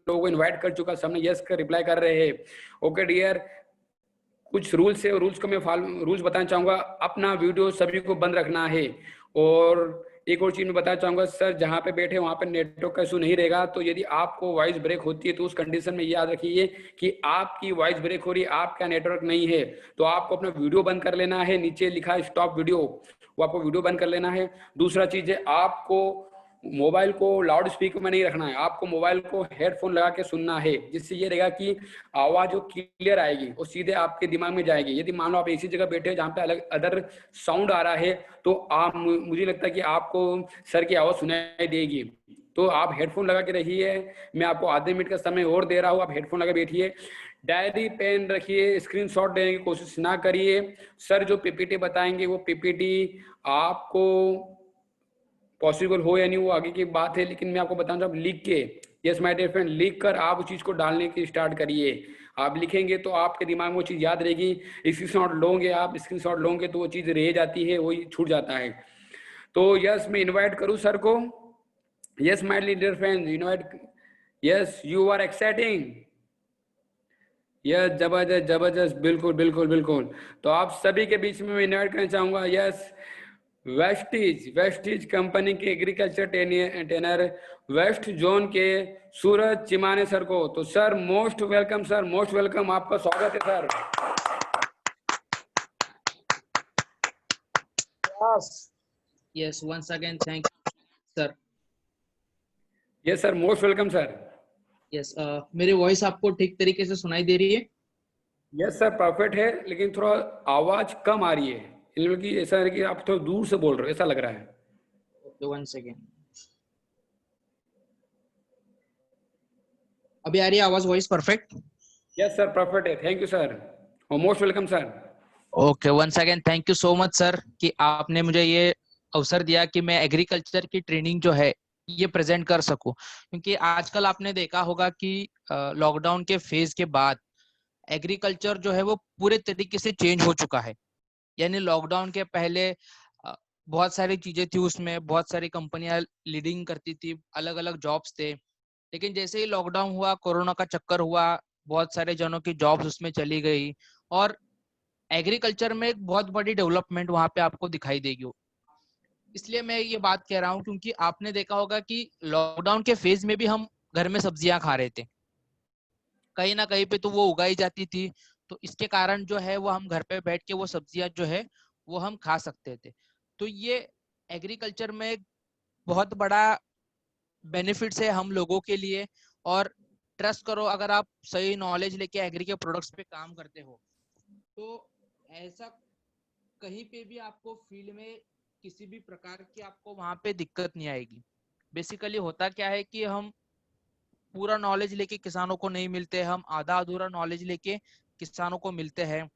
लोगों को इनवाइट कर चुका, सबने यस का रिप्लाई कर रहे हैं। ओके डियर, कुछ रूल्स है, रूल्स को मैं रूल्स बताना चाहूँगा। अपना वीडियो सभी को बंद रखना है। और एक और चीज़ मैं बताना चाहूँगा सर, जहाँ पे बैठे वहाँ पे नेटवर्क का इशू नहीं रहेगा, तो यदि आपको वॉइस ब्रेक होती है तो उस कंडीशन में याद रखिए कि आपकी वॉइस ब्रेक हो रही है, आपका नेटवर्क नहीं है, तो आपको अपना वीडियो बंद कर लेना है। नीचे लिखा है स्टॉप वीडियो, वो आपको वीडियो बंद कर लेना है। दूसरा चीज़ है, आपको मोबाइल को लाउड स्पीकर में नहीं रखना है, आपको मोबाइल को हेडफोन लगा के सुनना है, जिससे ये रहेगा कि आवाज जो क्लियर आएगी और सीधे आपके दिमाग में जाएगी। यदि मान लो आप ऐसी जगह बैठे जहाँ पे अलग अदर साउंड आ रहा है, तो आप मुझे लगता है कि आपको सर की आवाज सुनाई देगी। तो आप हेडफोन लगा के रहिए। मैं आपको आधे मिनट का समय और दे रहा हूँ, आप हेडफोन लगा बैठिए। डायरी पेन रखिए, स्क्रीनशॉट लेने की कोशिश ना करिए। सर जो पीपीटी बताएंगे वो पीपीटी आपको पॉसिबल हो या नहीं वो आगे की बात है, लेकिन मैं आपको बताना चाहूँ लिख के, यस माय डियर फ्रेंड, लिख कर आप उस चीज़ को डालने की स्टार्ट करिए। आप लिखेंगे तो आपके दिमाग में वो चीज़ याद रहेगी। स्क्रीनशॉट लोगे, आप स्क्रीनशॉट लोगे तो वो चीज़ रह जाती है, वही छूट जाता है। तो यस, मैं इनवाइट करूँ सर को। Yes my dear friend, invite. Yes, you are exciting. Yes, जबरदस्त जबरदस्त, बिल्कुल बिल्कुल बिल्कुल। तो आप सभी के बीच में मैं इनवाइट करना चाहूँगा। यस, वेस्टीज, वेस्टीज कंपनी के एग्रीकल्चर ट्रेनर वेस्ट जोन के सूरज चिमाने सर को। तो sir most welcome, sir most welcome, आपका स्वागत है sir. Yes, once again, thank you, sir. Yes sir, most welcome sir. Yes, मेरी वॉइस आपको ठीक तरीके से सुनाई दे रही है? यस सर, परफेक्ट है, लेकिन थोड़ा आवाज कम आ रही है, कि ऐसा है कि आप थोड़ा दूर से बोल रहे हो, ऐसा लग रहा है। Okay, one second. अभी आ रही है आवाज, voice perfect? Yes sir, perfect है, थैंक यू सर, और most welcome sir. Okay, once again thank you so much sir कि आपने मुझे ये अवसर दिया कि मैं एग्रीकल्चर की ट्रेनिंग जो है ये प्रेजेंट कर सकूं। क्योंकि आजकल आपने देखा होगा कि लॉकडाउन के फेज के बाद एग्रीकल्चर जो है वो पूरे तरीके से चेंज हो चुका है। यानी लॉकडाउन के पहले बहुत सारी चीजें थी, उसमें बहुत सारी कंपनियां लीडिंग करती थी, अलग अलग जॉब्स थे। लेकिन जैसे ही लॉकडाउन हुआ, कोरोना का चक्कर हुआ, बहुत सारे जनों की जॉब्स उसमें चली गई और एग्रीकल्चर में एक बहुत बड़ी डेवलपमेंट वहां पे आपको दिखाई देगी। इसलिए मैं ये बात कह रहा हूँ क्योंकि आपने देखा होगा कि लॉकडाउन के फेज में भी हम घर में सब्जियां खा रहे थे, कहीं ना कहीं पे तो वो उगाई जाती थी। तो इसके कारण जो है वो हम घर पे बैठ के वो सब्जियां जो है वो हम खा सकते थे। तो ये एग्रीकल्चर में एक बहुत बड़ा बेनिफिट्स है हम लोगों के लिए। और ट्रस्ट करो, अगर आप सही नॉलेज लेके एग्री के प्रोडक्ट्स पे काम करते हो तो ऐसा कहीं पे भी आपको फील्ड में किसी भी प्रकार की आपको वहां पे दिक्कत नहीं आएगी। बेसिकली होता क्या है कि हम पूरा नॉलेज लेके किसानों को नहीं मिलते, हम आधा अधूरा नॉलेज लेके किसानों को मिलते हैं।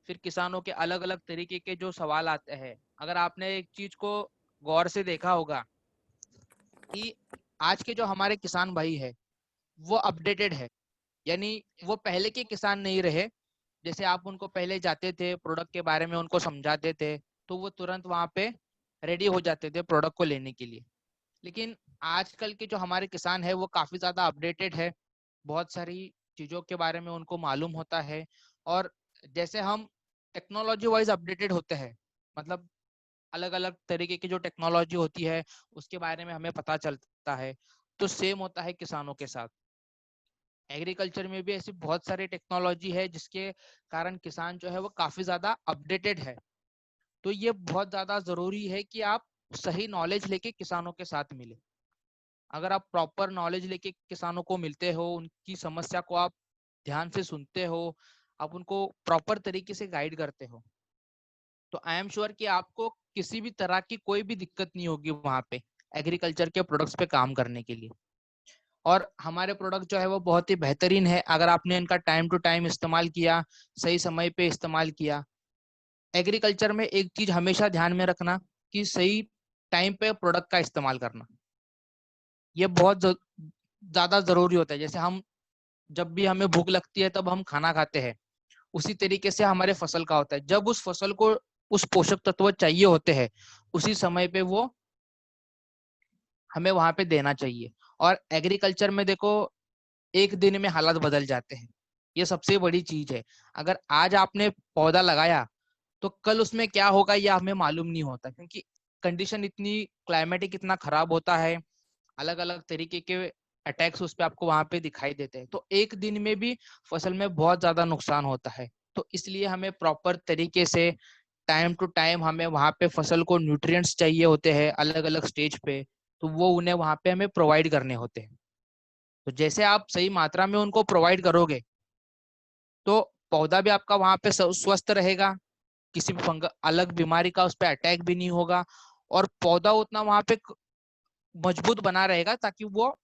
फिर किसानों के अलग अलग तरीके के जो सवाल आते हैं, अगर आपने एक चीज को गौर से देखा होगा कि आज के जो हमारे किसान भाई है वो अपडेटेड है। यानी वो पहले के किसान नहीं रहे। जैसे आप उनको पहले जाते थे, प्रोडक्ट के बारे में उनको समझाते थे, तो वो तुरंत वहां पे रेडी हो जाते थे प्रोडक्ट को लेने के लिए। लेकिन आजकल के जो हमारे किसान है वो काफी ज्यादा अपडेटेड है, बहुत सारी चीजों के बारे में उनको मालूम होता है। और जैसे हम टेक्नोलॉजी वाइज अपडेटेड होते हैं, मतलब अलग अलग तरीके की जो टेक्नोलॉजी होती है उसके बारे में हमें पता चलता है, तो सेम होता है किसानों के साथ। एग्रीकल्चर में भी ऐसी बहुत सारी टेक्नोलॉजी है जिसके कारण किसान जो है वो काफी ज्यादा अपडेटेड है। तो ये बहुत ज्यादा जरूरी है कि आप सही नॉलेज लेके किसानों के साथ मिले। अगर आप प्रॉपर नॉलेज लेके किसानों को मिलते हो, उनकी समस्या को आप ध्यान से सुनते हो, आप उनको प्रॉपर तरीके से गाइड करते हो, तो आई एम श्योर कि आपको किसी भी तरह की कोई भी दिक्कत नहीं होगी वहां पे एग्रीकल्चर के प्रोडक्ट्स पे काम करने के लिए। और हमारे प्रोडक्ट जो है वो बहुत ही बेहतरीन है अगर आपने इनका टाइम टू टाइम इस्तेमाल किया, सही समय पे इस्तेमाल किया। एग्रीकल्चर में एक चीज हमेशा ध्यान में रखना कि सही टाइम पे प्रोडक्ट का इस्तेमाल करना, ये बहुत ज्यादा जरूरी होता है। जैसे हम जब भी हमें भूख लगती है तब हम खाना खाते हैं, उसी तरीके से हमारे फसल का होता है। जब उस फसल को उस पोषक तत्व चाहिए होते हैं उसी समय पे वो हमें वहां पे देना चाहिए। और एग्रीकल्चर में देखो, एक दिन में हालात बदल जाते हैं। ये सबसे बड़ी चीज है। अगर आज आपने पौधा लगाया तो कल उसमें क्या होगा यह हमें मालूम नहीं होता, क्योंकि कंडीशन इतनी, क्लाइमेटिक इतना खराब होता है, अलग अलग तरीके के अटैक्स उस पे आपको वहां पे दिखाई देते हैं। तो एक दिन में भी फसल में बहुत ज्यादा नुकसान होता है। तो इसलिए हमें प्रॉपर तरीके से टाइम टू टाइम हमें वहां पे फसल को न्यूट्रिएंट्स चाहिए होते हैं अलग अलग स्टेज पे, तो वो उन्हें वहां पे हमें प्रोवाइड करने होते हैं। तो जैसे आप सही मात्रा में उनको प्रोवाइड करोगे तो पौधा भी आपका वहां पे स्वस्थ रहेगा, किसी भी अलग बीमारी का उस पर अटैक भी नहीं होगा, और पौधा उतना वहां पे मजबूत बना रहेगा ताकि वो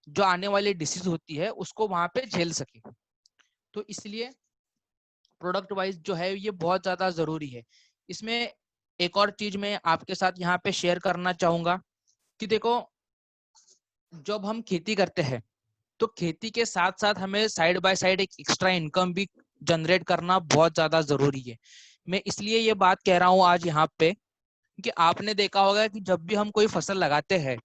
जो आने वाली डिसीज होती है उसको वहां पे झेल सके। तो इसलिए प्रोडक्ट वाइज जो है ये बहुत ज्यादा जरूरी है। इसमें एक और चीज मैं आपके साथ यहाँ पे शेयर करना चाहूंगा कि देखो, जब हम खेती करते हैं तो खेती के साथ साथ हमें साइड बाय साइड एक एक्स्ट्रा इनकम भी जनरेट करना बहुत ज्यादा जरूरी है। मैं इसलिए ये बात कह रहा हूँ आज यहाँ पे कि आपने देखा होगा कि जब भी हम कोई फसल लगाते हैं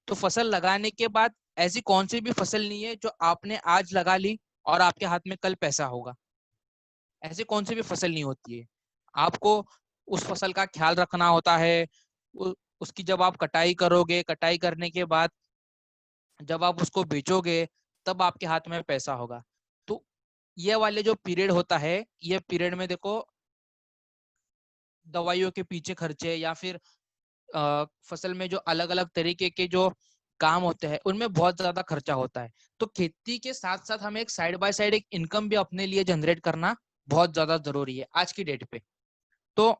तो फसल लगाने के बाद ऐसी कौन सी भी फसल नहीं है जो आपने आज लगा ली और आपके हाथ में कल पैसा होगा। ऐसी कौन सी भी फसल नहीं होती है। आपको उस फसल का ख्याल रखना होता है। उसकी जब आप कटाई करोगे, कटाई करने के बाद जब आप उसको बेचोगे तब आपके हाथ में पैसा होगा। तो ये वाले जो पीरियड होता है, ये पीरियड में देखो दवाइयों के पीछे खर्चे या फिर फसल में जो अलग अलग तरीके के जो काम होते हैं उनमें बहुत ज्यादा खर्चा होता है। तो खेती के साथ साथ हमें एक साइड बाय साइड एक इनकम भी अपने लिए जनरेट करना बहुत ज्यादा जरूरी है आज की डेट पे। तो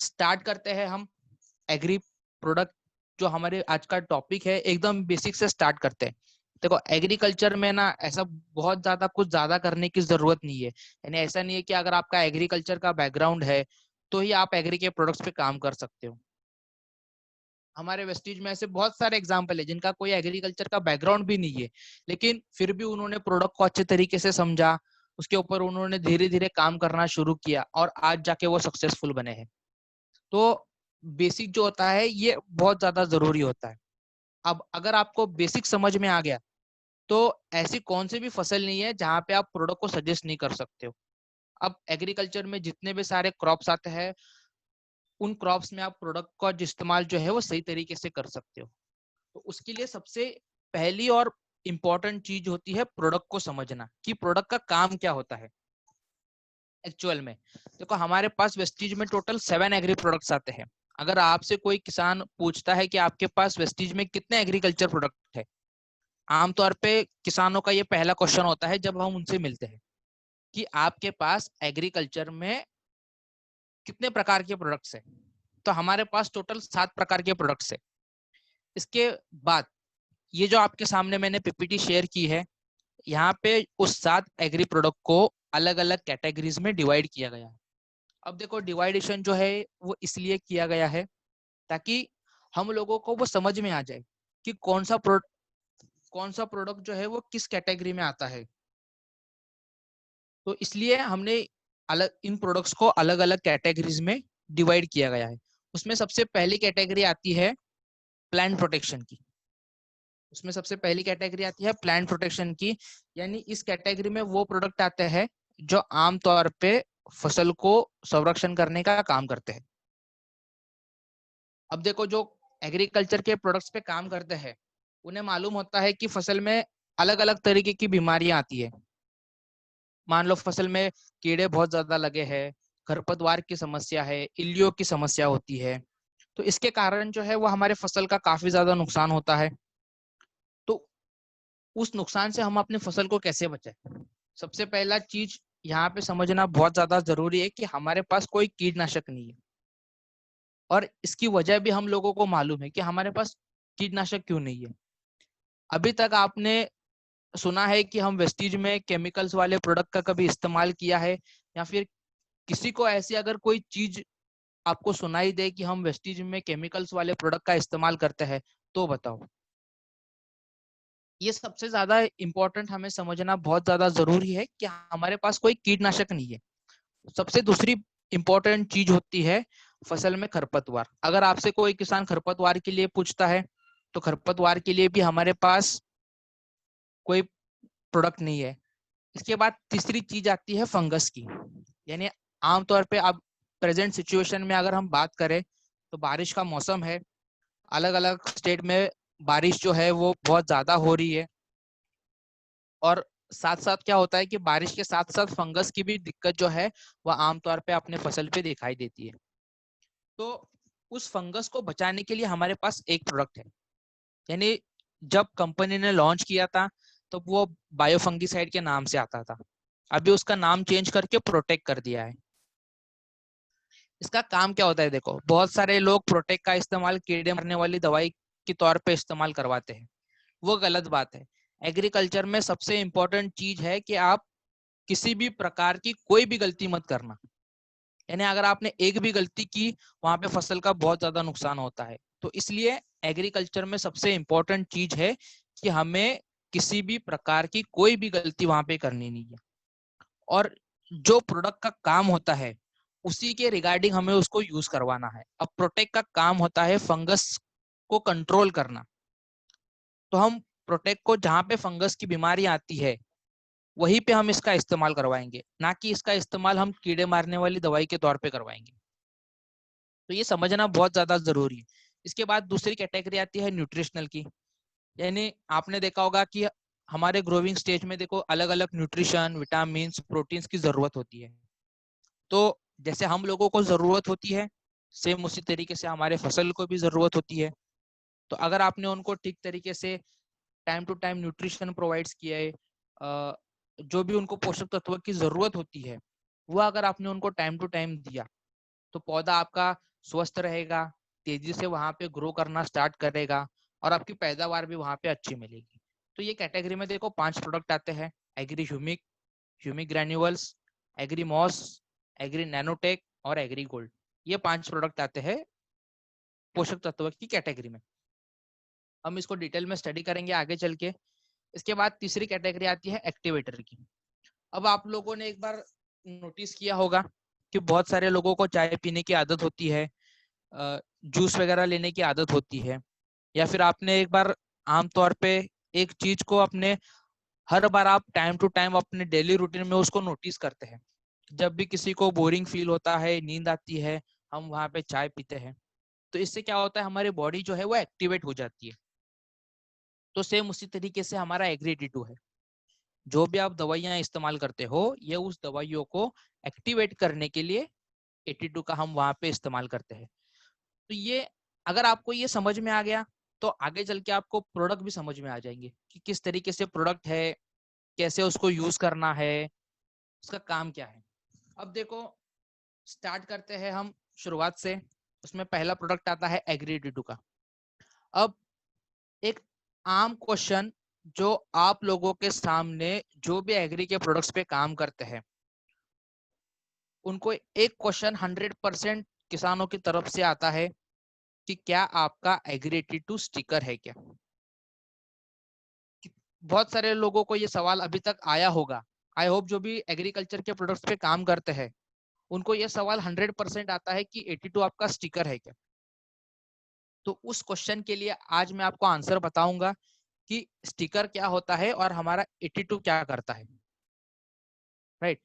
स्टार्ट करते हैं हम एग्री प्रोडक्ट, जो हमारे आज का टॉपिक है एकदम बेसिक से स्टार्ट करते हैं। देखो एग्रीकल्चर में ना ऐसा बहुत ज्यादा कुछ ज्यादा करने की जरूरत नहीं है। यानी ऐसा नहीं है कि अगर आपका एग्रीकल्चर का बैकग्राउंड है तो ही आप एग्री के प्रोडक्ट्स पे काम कर सकते हो। हमारे वेस्टीज में ऐसे बहुत सारे एग्जाम्पल है जिनका कोई एग्रीकल्चर का बैकग्राउंड भी नहीं है, लेकिन फिर भी उन्होंने प्रोडक्ट को अच्छे तरीके से समझा, उसके ऊपर उन्होंने धीरे धीरे काम करना शुरू किया और आज जाके वो सक्सेसफुल बने हैं। तो बेसिक जो होता है ये बहुत ज्यादा जरूरी होता है। अब अगर आपको बेसिक समझ में आ गया तो ऐसी कौन सी भी फसल नहीं है जहां पे आप प्रोडक्ट को सजेस्ट नहीं कर सकते हो। अब एग्रीकल्चर में जितने भी सारे क्रॉप्स आते हैं उन क्रॉप्स में आप प्रोडक्ट का जो इस्तेमाल जो है वो सही तरीके से कर सकते हो। तो उसके लिए सबसे पहली और इम्पोर्टेंट चीज होती है प्रोडक्ट को समझना कि प्रोडक्ट का काम क्या होता है एक्चुअल में। देखो हमारे पास वेस्टीज में टोटल 7 एग्री प्रोडक्ट्स आते हैं। अगर आपसे कोई किसान पूछता है कि आपके पास वेस्टीज में कितने एग्रीकल्चर प्रोडक्ट है, आमतौर पे किसानों का ये पहला क्वेश्चन होता है जब हम उनसे मिलते हैं कि आपके पास एग्रीकल्चर में कितने प्रकार के प्रोडक्ट्स है। तो हमारे पास टोटल 7 प्रकार के प्रोडक्ट्स है। इसके बाद ये जो आपके सामने मैंने पीपीटी शेयर की है, यहाँ पे उस 7 एग्री प्रोडक्ट को अलग अलग कैटेगरीज में डिवाइड किया गया है। अब देखो डिवाइडेशन जो है वो इसलिए किया गया है ताकि हम लोगों को वो समझ में आ जाए कि कौन सा प्रोडक्ट जो है वो किस कैटेगरी में आता है। तो इसलिए हमने अलग इन प्रोडक्ट्स को अलग अलग कैटेगरीज में डिवाइड किया गया है। उसमें सबसे पहली कैटेगरी आती है प्लांट प्रोटेक्शन की। उसमें सबसे पहली कैटेगरी आती है प्लांट प्रोटेक्शन की, यानी इस कैटेगरी में वो प्रोडक्ट आते हैं जो आमतौर पे फसल को संरक्षण करने का काम करते हैं। अब देखो जो एग्रीकल्चर के प्रोडक्ट्स पे काम करते हैं उन्हें मालूम होता है कि फसल में अलग अलग तरीके की बीमारियां आती है। मान लो फसल में कीड़े बहुत ज्यादा लगे हैं, खरपतवार की समस्या है, इल्लियों की समस्या होती है। तो इसके कारण जो है वो हमारे फसल का काफी ज्यादा नुकसान होता है। तो उस नुकसान से हम अपनी फसल को कैसे बचाएं? सबसे पहला चीज यहाँ पे समझना बहुत ज्यादा जरूरी है कि हमारे पास कोई कीटनाशक नहीं है। और इसकी वजह भी हम लोगों को मालूम है कि हमारे पास कीटनाशक क्यों नहीं है। अभी तक आपने सुना है कि हम वेस्टीज में केमिकल्स वाले प्रोडक्ट का कभी इस्तेमाल किया है, या फिर किसी को ऐसी अगर कोई चीज आपको सुनाई दे कि हम वेस्टीज में केमिकल्स वाले प्रोडक्ट का इस्तेमाल करते हैं तो बताओ। ये सबसे ज्यादा इंपॉर्टेंट हमें समझना बहुत ज्यादा जरूरी है कि हमारे पास कोई कीटनाशक नहीं है। सबसे दूसरी इंपॉर्टेंट चीज होती है फसल में खरपतवार। अगर आपसे कोई किसान खरपतवार के लिए पूछता है तो खरपतवार के लिए भी हमारे पास कोई प्रोडक्ट नहीं है। इसके बाद तीसरी चीज आती है फंगस की, यानी आमतौर पे अब प्रेजेंट सिचुएशन में अगर हम बात करें तो बारिश का मौसम है, अलग अलग स्टेट में बारिश जो है वो बहुत ज्यादा हो रही है, और साथ साथ क्या होता है कि बारिश के साथ साथ फंगस की भी दिक्कत जो है वह आमतौर पे अपने फसल पे दिखाई देती है। तो उस फंगस को बचाने के लिए हमारे पास एक प्रोडक्ट है, यानी जब कंपनी ने लॉन्च किया था तो वो बायोफंगीसाइड के नाम से आता था, अभी उसका नाम चेंज करके प्रोटेक्ट कर दिया है। इसका काम क्या होता है, देखो बहुत सारे लोग प्रोटेक्ट का इस्तेमाल कीड़े मारने वाली दवाई के तौर पे इस्तेमाल करवाते हैं, वो गलत बात है। एग्रीकल्चर में सबसे इंपॉर्टेंट चीज है कि आप किसी भी प्रकार की कोई भी गलती मत करना, यानी अगर आपने एक भी गलती की वहां पे फसल का बहुत ज्यादा नुकसान होता है। तो इसलिए एग्रीकल्चर में सबसे इंपॉर्टेंट चीज है कि हमें किसी भी प्रकार की कोई भी गलती वहां पे करनी नहीं है, और जो प्रोडक्ट का काम होता है उसी के रिगार्डिंग हमें उसको यूज करवाना है। अब प्रोटेक्ट का काम होता है फंगस को कंट्रोल करना, तो हम प्रोटेक्ट को जहां पे फंगस की बीमारी आती है वहीं पे हम इसका इस्तेमाल करवाएंगे, ना कि इसका इस्तेमाल हम कीड़े मारने वाली दवाई के तौर पे करवाएंगे। तो ये समझना बहुत ज्यादा जरूरी है। इसके बाद दूसरी कैटेगरी आती है न्यूट्रिशनल की, यानी आपने देखा होगा कि हमारे ग्रोइंग स्टेज में देखो अलग अलग न्यूट्रिशन, विटामिन, प्रोटीन्स की जरूरत होती है। तो जैसे हम लोगों को जरूरत होती है, सेम उसी तरीके से हमारे फसल को भी जरूरत होती है। तो अगर आपने उनको ठीक तरीके से time to time nutrition provides किया है, जो भी उनको पोषक तत्व की जरूरत होती है वो अगर आपने उनको टाइम टू टाइम दिया तो पौधा आपका स्वस्थ रहेगा, तेजी से वहां पे ग्रो करना स्टार्ट करेगा, और आपकी पैदावार भी वहां पे अच्छी मिलेगी। तो ये कैटेगरी में देखो 5 प्रोडक्ट आते हैं, agri humic, humic granules, agri moss, agri nanotech और एग्री गोल्ड। ये 5 प्रोडक्ट आते हैं पोषक तत्व की कैटेगरी में। हम इसको डिटेल में स्टडी करेंगे आगे चल के। इसके बाद तीसरी कैटेगरी आती है एक्टिवेटर की। अब आप लोगों ने एक बार नोटिस किया होगा कि बहुत सारे लोगों को चाय पीने की आदत होती है, जूस वगैरह लेने की आदत होती है, या फिर आपने एक बार आमतौर पे एक चीज को अपने हर बार आप टाइम टू टाइम अपने डेली रूटीन में उसको नोटिस करते हैं, जब भी किसी को बोरिंग फील होता है, नींद आती है, हम वहां पे चाय पीते हैं। तो इससे क्या होता है, हमारी बॉडी जो है वो एक्टिवेट हो जाती है। तो सेम उसी तरीके से हमारा एग्री 82 है, जो भी आप दवाइयां इस्तेमाल करते हो ये उस दवाइयों को एक्टिवेट करने के लिए 82 का हम वहां पे इस्तेमाल करते हैं। तो ये अगर आपको ये समझ में आ गया तो आगे चल के आपको प्रोडक्ट भी समझ में आ जाएंगे कि किस तरीके से प्रोडक्ट है, कैसे उसको यूज करना है, उसका काम क्या है। अब देखो स्टार्ट करते हैं हम शुरुआत से। उसमें पहला प्रोडक्ट आता है एग्री 82 का। अब एक आम क्वेश्चन जो आप लोगों के सामने जो भी एग्री के प्रोडक्ट्स पे काम करते हैं उनको एक क्वेश्चन 100% किसानों की तरफ से आता है कि क्या आपका एग्री 82 स्टिकर है क्या। बहुत सारे लोगों को ये सवाल अभी तक आया होगा। आई होप जो भी एग्रीकल्चर के प्रोडक्ट्स पे काम करते हैं उनको ये सवाल 100% आता है कि 82 आपका स्टिकर है क्या। तो उस क्वेश्चन के लिए आज मैं आपको आंसर बताऊंगा कि स्टिकर क्या होता है और हमारा 82 क्या करता है। राइट।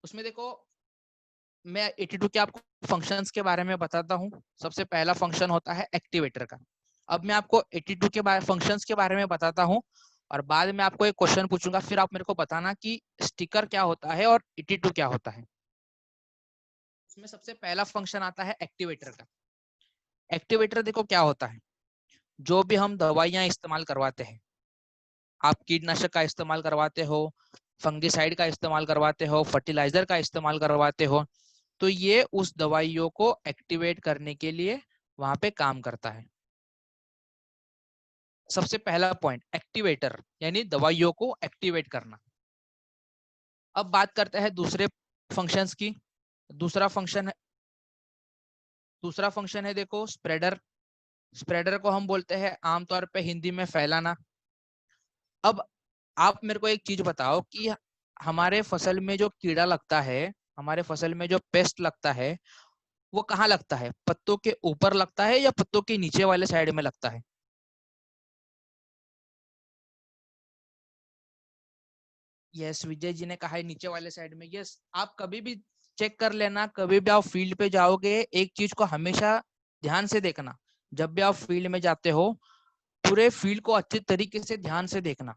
उसमें देखो मैं 82 के आपको फंक्शंस के बारे में बताता हूँ। सबसे पहला फंक्शन होता है एक्टिवेटर का। अब मैं आपको 82 के फंक्शंस के बारे में बताता हूँ और बाद में आपको एक क्वेश्चन पूछूंगा, फिर आप मेरे को बताना कि स्टिकर क्या होता है और 82 क्या होता है। उसमें सबसे पहला फंक्शन आता है एक्टिवेटर का। एक्टिवेटर देखो क्या होता है, जो भी हम दवाइयां इस्तेमाल करवाते हैं, आप कीटनाशक का इस्तेमाल करवाते हो, फंगिसाइड का इस्तेमाल करवाते हो, फर्टिलाइजर का इस्तेमाल करवाते हो, तो ये उस दवाइयों को एक्टिवेट करने के लिए वहां पे काम करता है। सबसे पहला पॉइंट एक्टिवेटर यानी दवाइयों को एक्टिवेट करना। अब बात करते हैं दूसरे फंक्शंस की। दूसरा फंक्शन है देखो स्प्रेडर। स्प्रेडर को हम बोलते हैं आमतौर पे हिंदी में फैलाना। अब आप मेरे को एक चीज बताओ कि हमारे फसल में जो कीड़ा लगता है, हमारे फसल में जो पेस्ट लगता है, वो कहाँ लगता है, पत्तों के ऊपर लगता है या पत्तों के नीचे वाले साइड में लगता है। यस, विजय जी ने कहा है नीचे वाले साइड में। यस, आप कभी भी चेक कर लेना, कभी भी आप फील्ड पे जाओगे, एक चीज को हमेशा ध्यान से देखना, जब भी आप फील्ड में जाते हो पूरे फील्ड को अच्छे तरीके से ध्यान से देखना।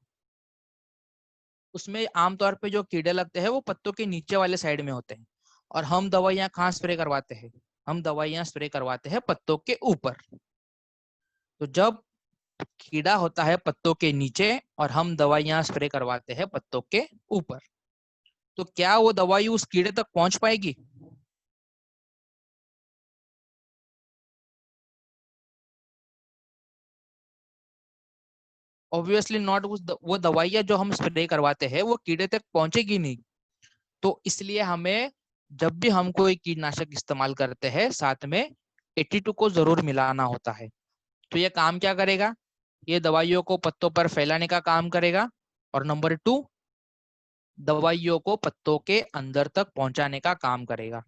उसमें आमतौर पे जो कीड़े लगते हैं वो पत्तों के नीचे वाले साइड में होते हैं, और हम दवाइयां कहाँ स्प्रे करवाते हैं? हम दवाइयां स्प्रे करवाते हैं पत्तों के ऊपर। तो जब कीड़ा होता है पत्तों के नीचे और हम दवाइयां स्प्रे करवाते हैं पत्तों के ऊपर, तो क्या वो दवाई उस कीड़े तक पहुंच पाएगी? Obviously not. वो दवाइयां जो हम स्प्रे करवाते हैं वो कीड़े तक पहुंचेगी नहीं। तो इसलिए हमें जब भी हम कोई कीटनाशक इस्तेमाल करते हैं साथ में 82 को जरूर मिलाना होता है। तो ये काम क्या करेगा? ये दवाइयों को पत्तों पर फैलाने का काम करेगा, और नंबर 2, दवाइयों को पत्तों के अंदर तक पहुंचाने का काम करेगा।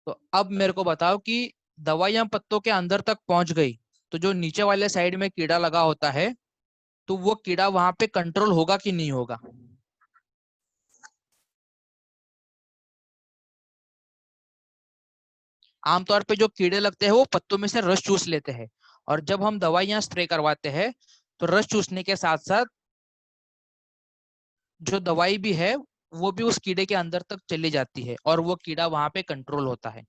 तो अब मेरे को बताओ कि दवाइयां पत्तों के अंदर तक पहुंच गई, तो जो नीचे वाले साइड में कीड़ा लगा होता है, तो वो कीड़ा वहां पे कंट्रोल होगा कि नहीं होगा? आमतौर पे जो कीड़े लगते हैं वो पत्तों में से रस चूस लेते हैं, और जब हम दवाइयां स्प्रे करवाते हैं तो रस चूसने के साथ साथ जो दवाई भी है वो भी उस कीड़े के अंदर तक चली जाती है, और वो कीड़ा वहां पे कंट्रोल होता है।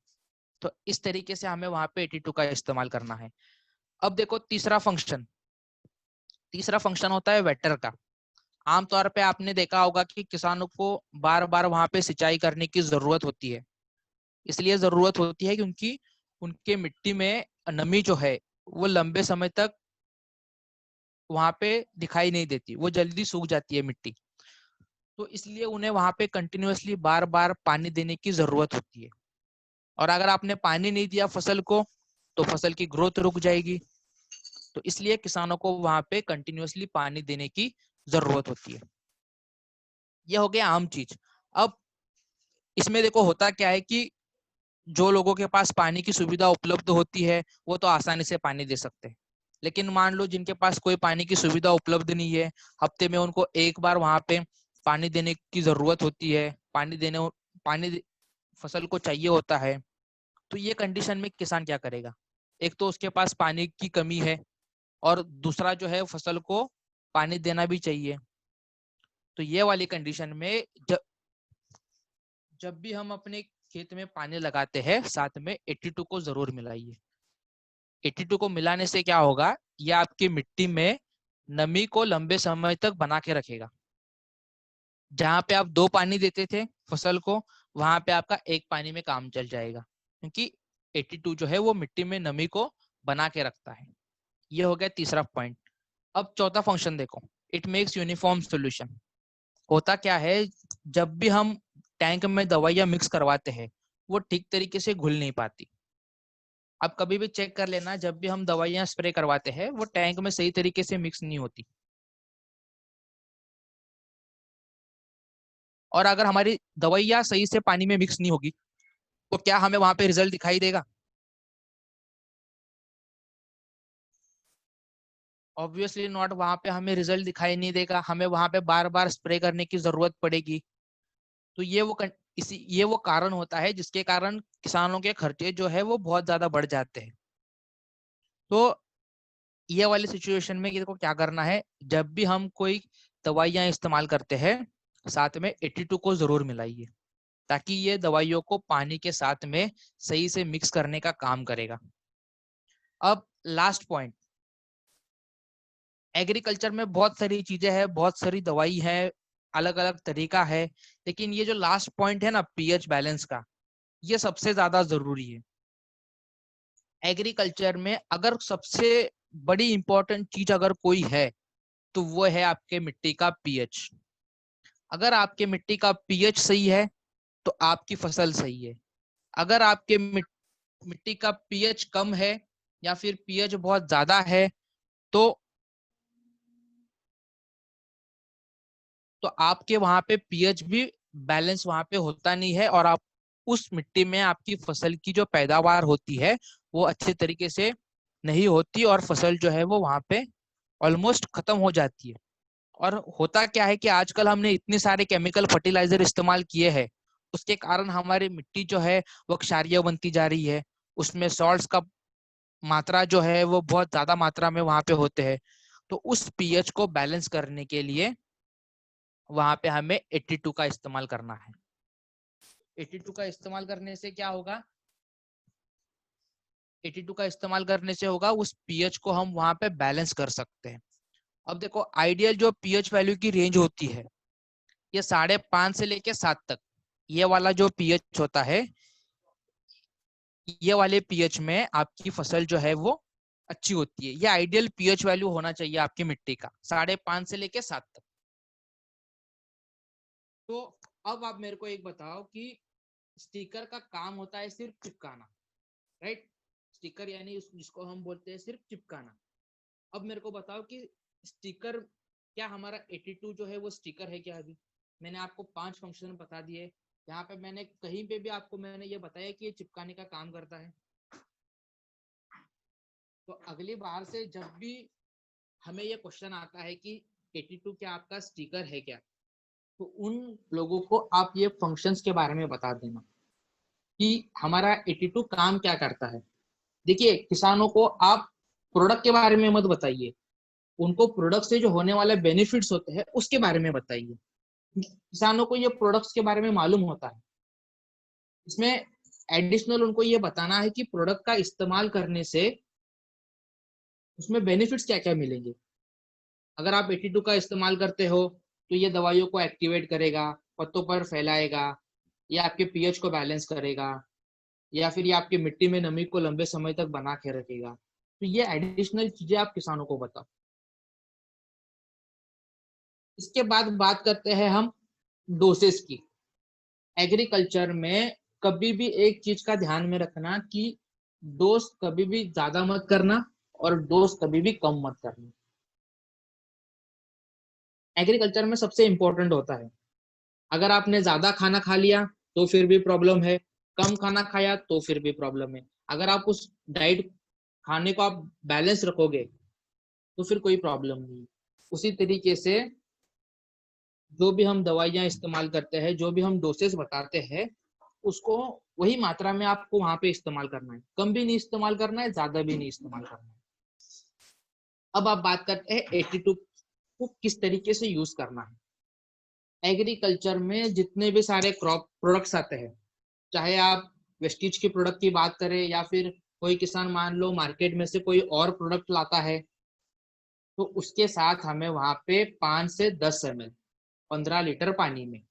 तो इस तरीके से हमें वहां पे 82 का इस्तेमाल करना है। अब देखो तीसरा फंक्शन होता है वेटर का। आमतौर पे आपने देखा होगा कि किसानों को बार बार वहां पे सिंचाई करने की जरूरत होती है। इसलिए जरूरत होती है क्योंकि उनके मिट्टी में नमी जो है वो लंबे समय तक वहां पे दिखाई नहीं देती, वो जल्दी सूख जाती है मिट्टी। तो इसलिए उन्हें वहां पे कंटिन्यूअसली बार बार पानी देने की जरूरत होती है, और अगर आपने पानी नहीं दिया फसल को तो फसल की ग्रोथ रुक जाएगी। तो इसलिए किसानों को वहां पे कंटिन्यूअसली पानी देने की जरूरत होती है। यह हो गया आम चीज। अब इसमें देखो होता क्या है कि जो लोगों के पास पानी की सुविधा उपलब्ध होती है वो तो आसानी से पानी दे सकते हैं, लेकिन मान लो जिनके पास कोई पानी की सुविधा उपलब्ध नहीं है, हफ्ते में उनको एक बार वहां पे पानी देने की जरूरत होती है, पानी फसल को चाहिए होता है, तो ये कंडीशन में किसान क्या करेगा? एक तो उसके पास पानी की कमी है, और दूसरा जो है फसल को पानी देना भी चाहिए। तो ये वाली कंडीशन में जब भी हम अपने खेत में पानी लगाते हैं साथ में 82 को जरूर मिलाइए। 82 को मिलाने से क्या होगा? ये आपकी मिट्टी में नमी को लंबे समय तक बना के रखेगा। जहां पे आप 2 पानी देते थे फसल को, वहां पे आपका 1 पानी में काम चल जाएगा, क्योंकि 82 जो है वो मिट्टी में नमी को बना के रखता है। ये हो गया तीसरा पॉइंट। अब चौथा फंक्शन देखो, इट मेक्स यूनिफॉर्म सोल्यूशन। होता क्या है, जब भी हम टैंक में दवाइयां मिक्स करवाते हैं वो ठीक तरीके से घुल नहीं पाती। आप कभी भी चेक कर लेना, जब भी हम दवाइयां स्प्रे करवाते हैं वो टैंक में सही तरीके से मिक्स नहीं होती। और अगर हमारी दवाइयां सही से पानी में मिक्स नहीं होगी तो क्या हमें वहां पे रिजल्ट दिखाई देगा? Obviously not. वहां पे हमें रिजल्ट दिखाई नहीं देगा, हमें वहां पे बार बार स्प्रे करने की जरूरत पड़ेगी। तो ये वो कारण होता है जिसके कारण किसानों के खर्चे जो है वो बहुत ज्यादा बढ़ जाते हैं। तो ये वाली सिचुएशन में देखो क्या करना है, जब भी हम कोई दवाइयां इस्तेमाल करते हैं साथ में 82 को जरूर मिलाइए, ताकि ये दवाइयों को पानी के साथ में सही से मिक्स करने का काम करेगा। अब लास्ट पॉइंट, एग्रीकल्चर में बहुत सारी चीजें हैं, बहुत सारी दवाई है, अलग अलग तरीका है, लेकिन ये जो लास्ट पॉइंट है ना पीएच बैलेंस का, ये सबसे ज्यादा जरूरी है। एग्रीकल्चर में अगर सबसे बड़ी इंपॉर्टेंट चीज अगर कोई है तो वो है आपके मिट्टी का पीएच। अगर आपके मिट्टी का पीएच सही है तो आपकी फसल सही है। अगर आपके मिट्टी का पीएच कम है या फिर पीएच बहुत ज्यादा है तो आपके वहां पे पीएच भी बैलेंस वहां पे होता नहीं है, और आप उस मिट्टी में आपकी फसल की जो पैदावार होती है वो अच्छे तरीके से नहीं होती, और फसल जो है वो वहां पे ऑलमोस्ट खत्म हो जाती है। और होता क्या है कि आजकल हमने इतने सारे केमिकल फर्टिलाइजर इस्तेमाल किए हैं, उसके कारण हमारी मिट्टी जो है वो क्षारीय बनती जा रही है, उसमें सॉल्ट्स का मात्रा जो है वो बहुत ज्यादा मात्रा में वहां पे होते हैं। तो उस पीएच को बैलेंस करने के लिए वहां पे हमें 82 का इस्तेमाल करना है। 82 का इस्तेमाल करने से क्या होगा, 82 का इस्तेमाल करने से होगा उस पीएच को हम वहां पे बैलेंस कर सकते हैं। अब देखो आइडियल जो पीएच वैल्यू की रेंज होती है ये 5.5 से लेके 7 तक, ये वाला जो पीएच होता है, ये वाले पीएच में आपकी फसल जो है वो अच्छी होती है। ये आइडियल पीएच वैल्यू होना चाहिए आपकी मिट्टी का, 5.5 से लेके 7 तक। तो अब आप मेरे को एक बताओ कि स्टिकर का काम होता है सिर्फ चिपकाना, राइट? स्टिकर यानी जिसको हम बोलते हैं सिर्फ चिपकाना। अब मेरे को बताओ कि स्टिकर, क्या हमारा 82 जो है वो स्टिकर है क्या? अभी मैंने आपको 5 फंक्शन बता दिए, यहाँ पे मैंने कहीं पे भी आपको मैंने ये बताया कि ये चिपकाने का काम करता है। तो अगली बार से जब भी हमें ये क्वेश्चन आता है कि 82 क्या आपका स्टिकर है क्या, तो उन लोगों को आप ये फंक्शंस के बारे में बता देना कि हमारा 82 काम क्या करता है। देखिए किसानों को आप प्रोडक्ट के बारे में मत बताइए, उनको प्रोडक्ट से जो होने वाले बेनिफिट्स होते हैं उसके बारे में बताइए। किसानों को ये प्रोडक्ट्स के बारे में मालूम होता है, इसमें एडिशनल उनको ये बताना है कि प्रोडक्ट का इस्तेमाल करने से उसमें बेनिफिट्स क्या क्या मिलेंगे। अगर आप 82 का इस्तेमाल करते हो तो ये दवाइयों को एक्टिवेट करेगा, पत्तों पर फैलाएगा, ये आपके पीएच को बैलेंस करेगा, या फिर ये आपकी मिट्टी में नमी को लंबे समय तक बना के रखेगा। तो ये एडिशनल चीजें आप किसानों को बताओ। इसके बाद बात करते हैं हम डोसेस की। एग्रीकल्चर में कभी भी एक चीज का ध्यान में रखना कि डोज कभी भी ज्यादा मत करना और डोज कभी भी कम मत करना। एग्रीकल्चर में सबसे इंपॉर्टेंट होता है, अगर आपने ज्यादा खाना खा लिया तो फिर भी प्रॉब्लम है, कम खाना खाया तो फिर भी प्रॉब्लम है। अगर आप उस डाइट खाने को आप बैलेंस रखोगे तो फिर कोई प्रॉब्लम नहीं। उसी तरीके से जो भी हम दवाइयां इस्तेमाल करते हैं, जो भी हम डोसेस बताते हैं, उसको वही मात्रा में आपको वहां पे इस्तेमाल करना है, कम भी नहीं इस्तेमाल करना है, ज्यादा भी नहीं इस्तेमाल करना है। अब आप बात करते हैं 82 को किस तरीके से यूज करना है। एग्रीकल्चर में जितने भी सारे क्रॉप प्रोडक्ट्स आते हैं, चाहे आप वेस्टीज की प्रोडक्ट की बात करें या फिर कोई किसान मान लो मार्केट में से कोई और प्रोडक्ट लाता है, तो उसके साथ हमें वहां पे 5 से 10 ml 15 लीटर पानी में,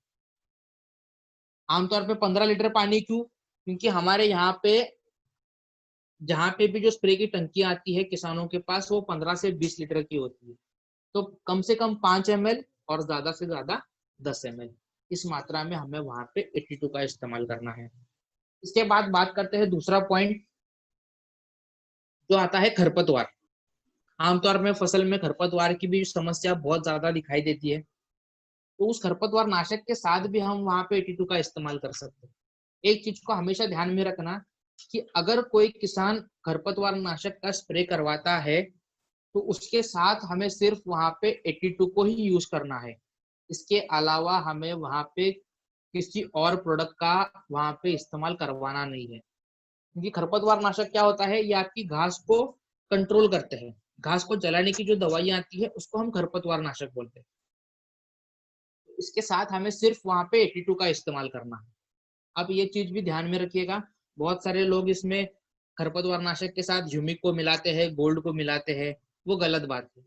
आमतौर पे 15 लीटर पानी क्यों? क्योंकि हमारे यहाँ पे जहाँ पे भी जो स्प्रे की टंकी आती है किसानों के पास वो 15 से 20 लीटर की होती है। तो कम से कम 5 ml और ज्यादा से ज्यादा 10 ml, इस मात्रा में हमें वहां पे 82 का इस्तेमाल करना है। इसके बाद बात करते हैं दूसरा पॉइंट जो आता है खरपतवार। आमतौर में फसल में खरपतवार की भी समस्या बहुत ज्यादा दिखाई देती है, तो उस खरपतवार नाशक के साथ भी हम वहां पे 82 का इस्तेमाल कर सकते हैं। एक चीज को हमेशा ध्यान में रखना कि अगर कोई किसान खरपतवार नाशक का स्प्रे करवाता है तो उसके साथ हमें सिर्फ वहां पे 82 को ही यूज करना है। इसके अलावा हमें वहां पे किसी और प्रोडक्ट का वहां पे इस्तेमाल करवाना नहीं है, क्योंकि खरपतवार नाशक क्या होता है, ये आपकी घास को कंट्रोल करते हैं। घास को जलाने की जो दवाइयां आती है उसको हम खरपतवार नाशक बोलते हैं। इसके साथ हमें सिर्फ वहां पे 82 का इस्तेमाल करना है। अब ये चीज भी ध्यान में रखिएगा, बहुत सारे लोग इसमें खरपतवार नाशक के साथ ह्यूमिक को मिलाते हैं, गोल्ड को मिलाते हैं, वो गलत बात है।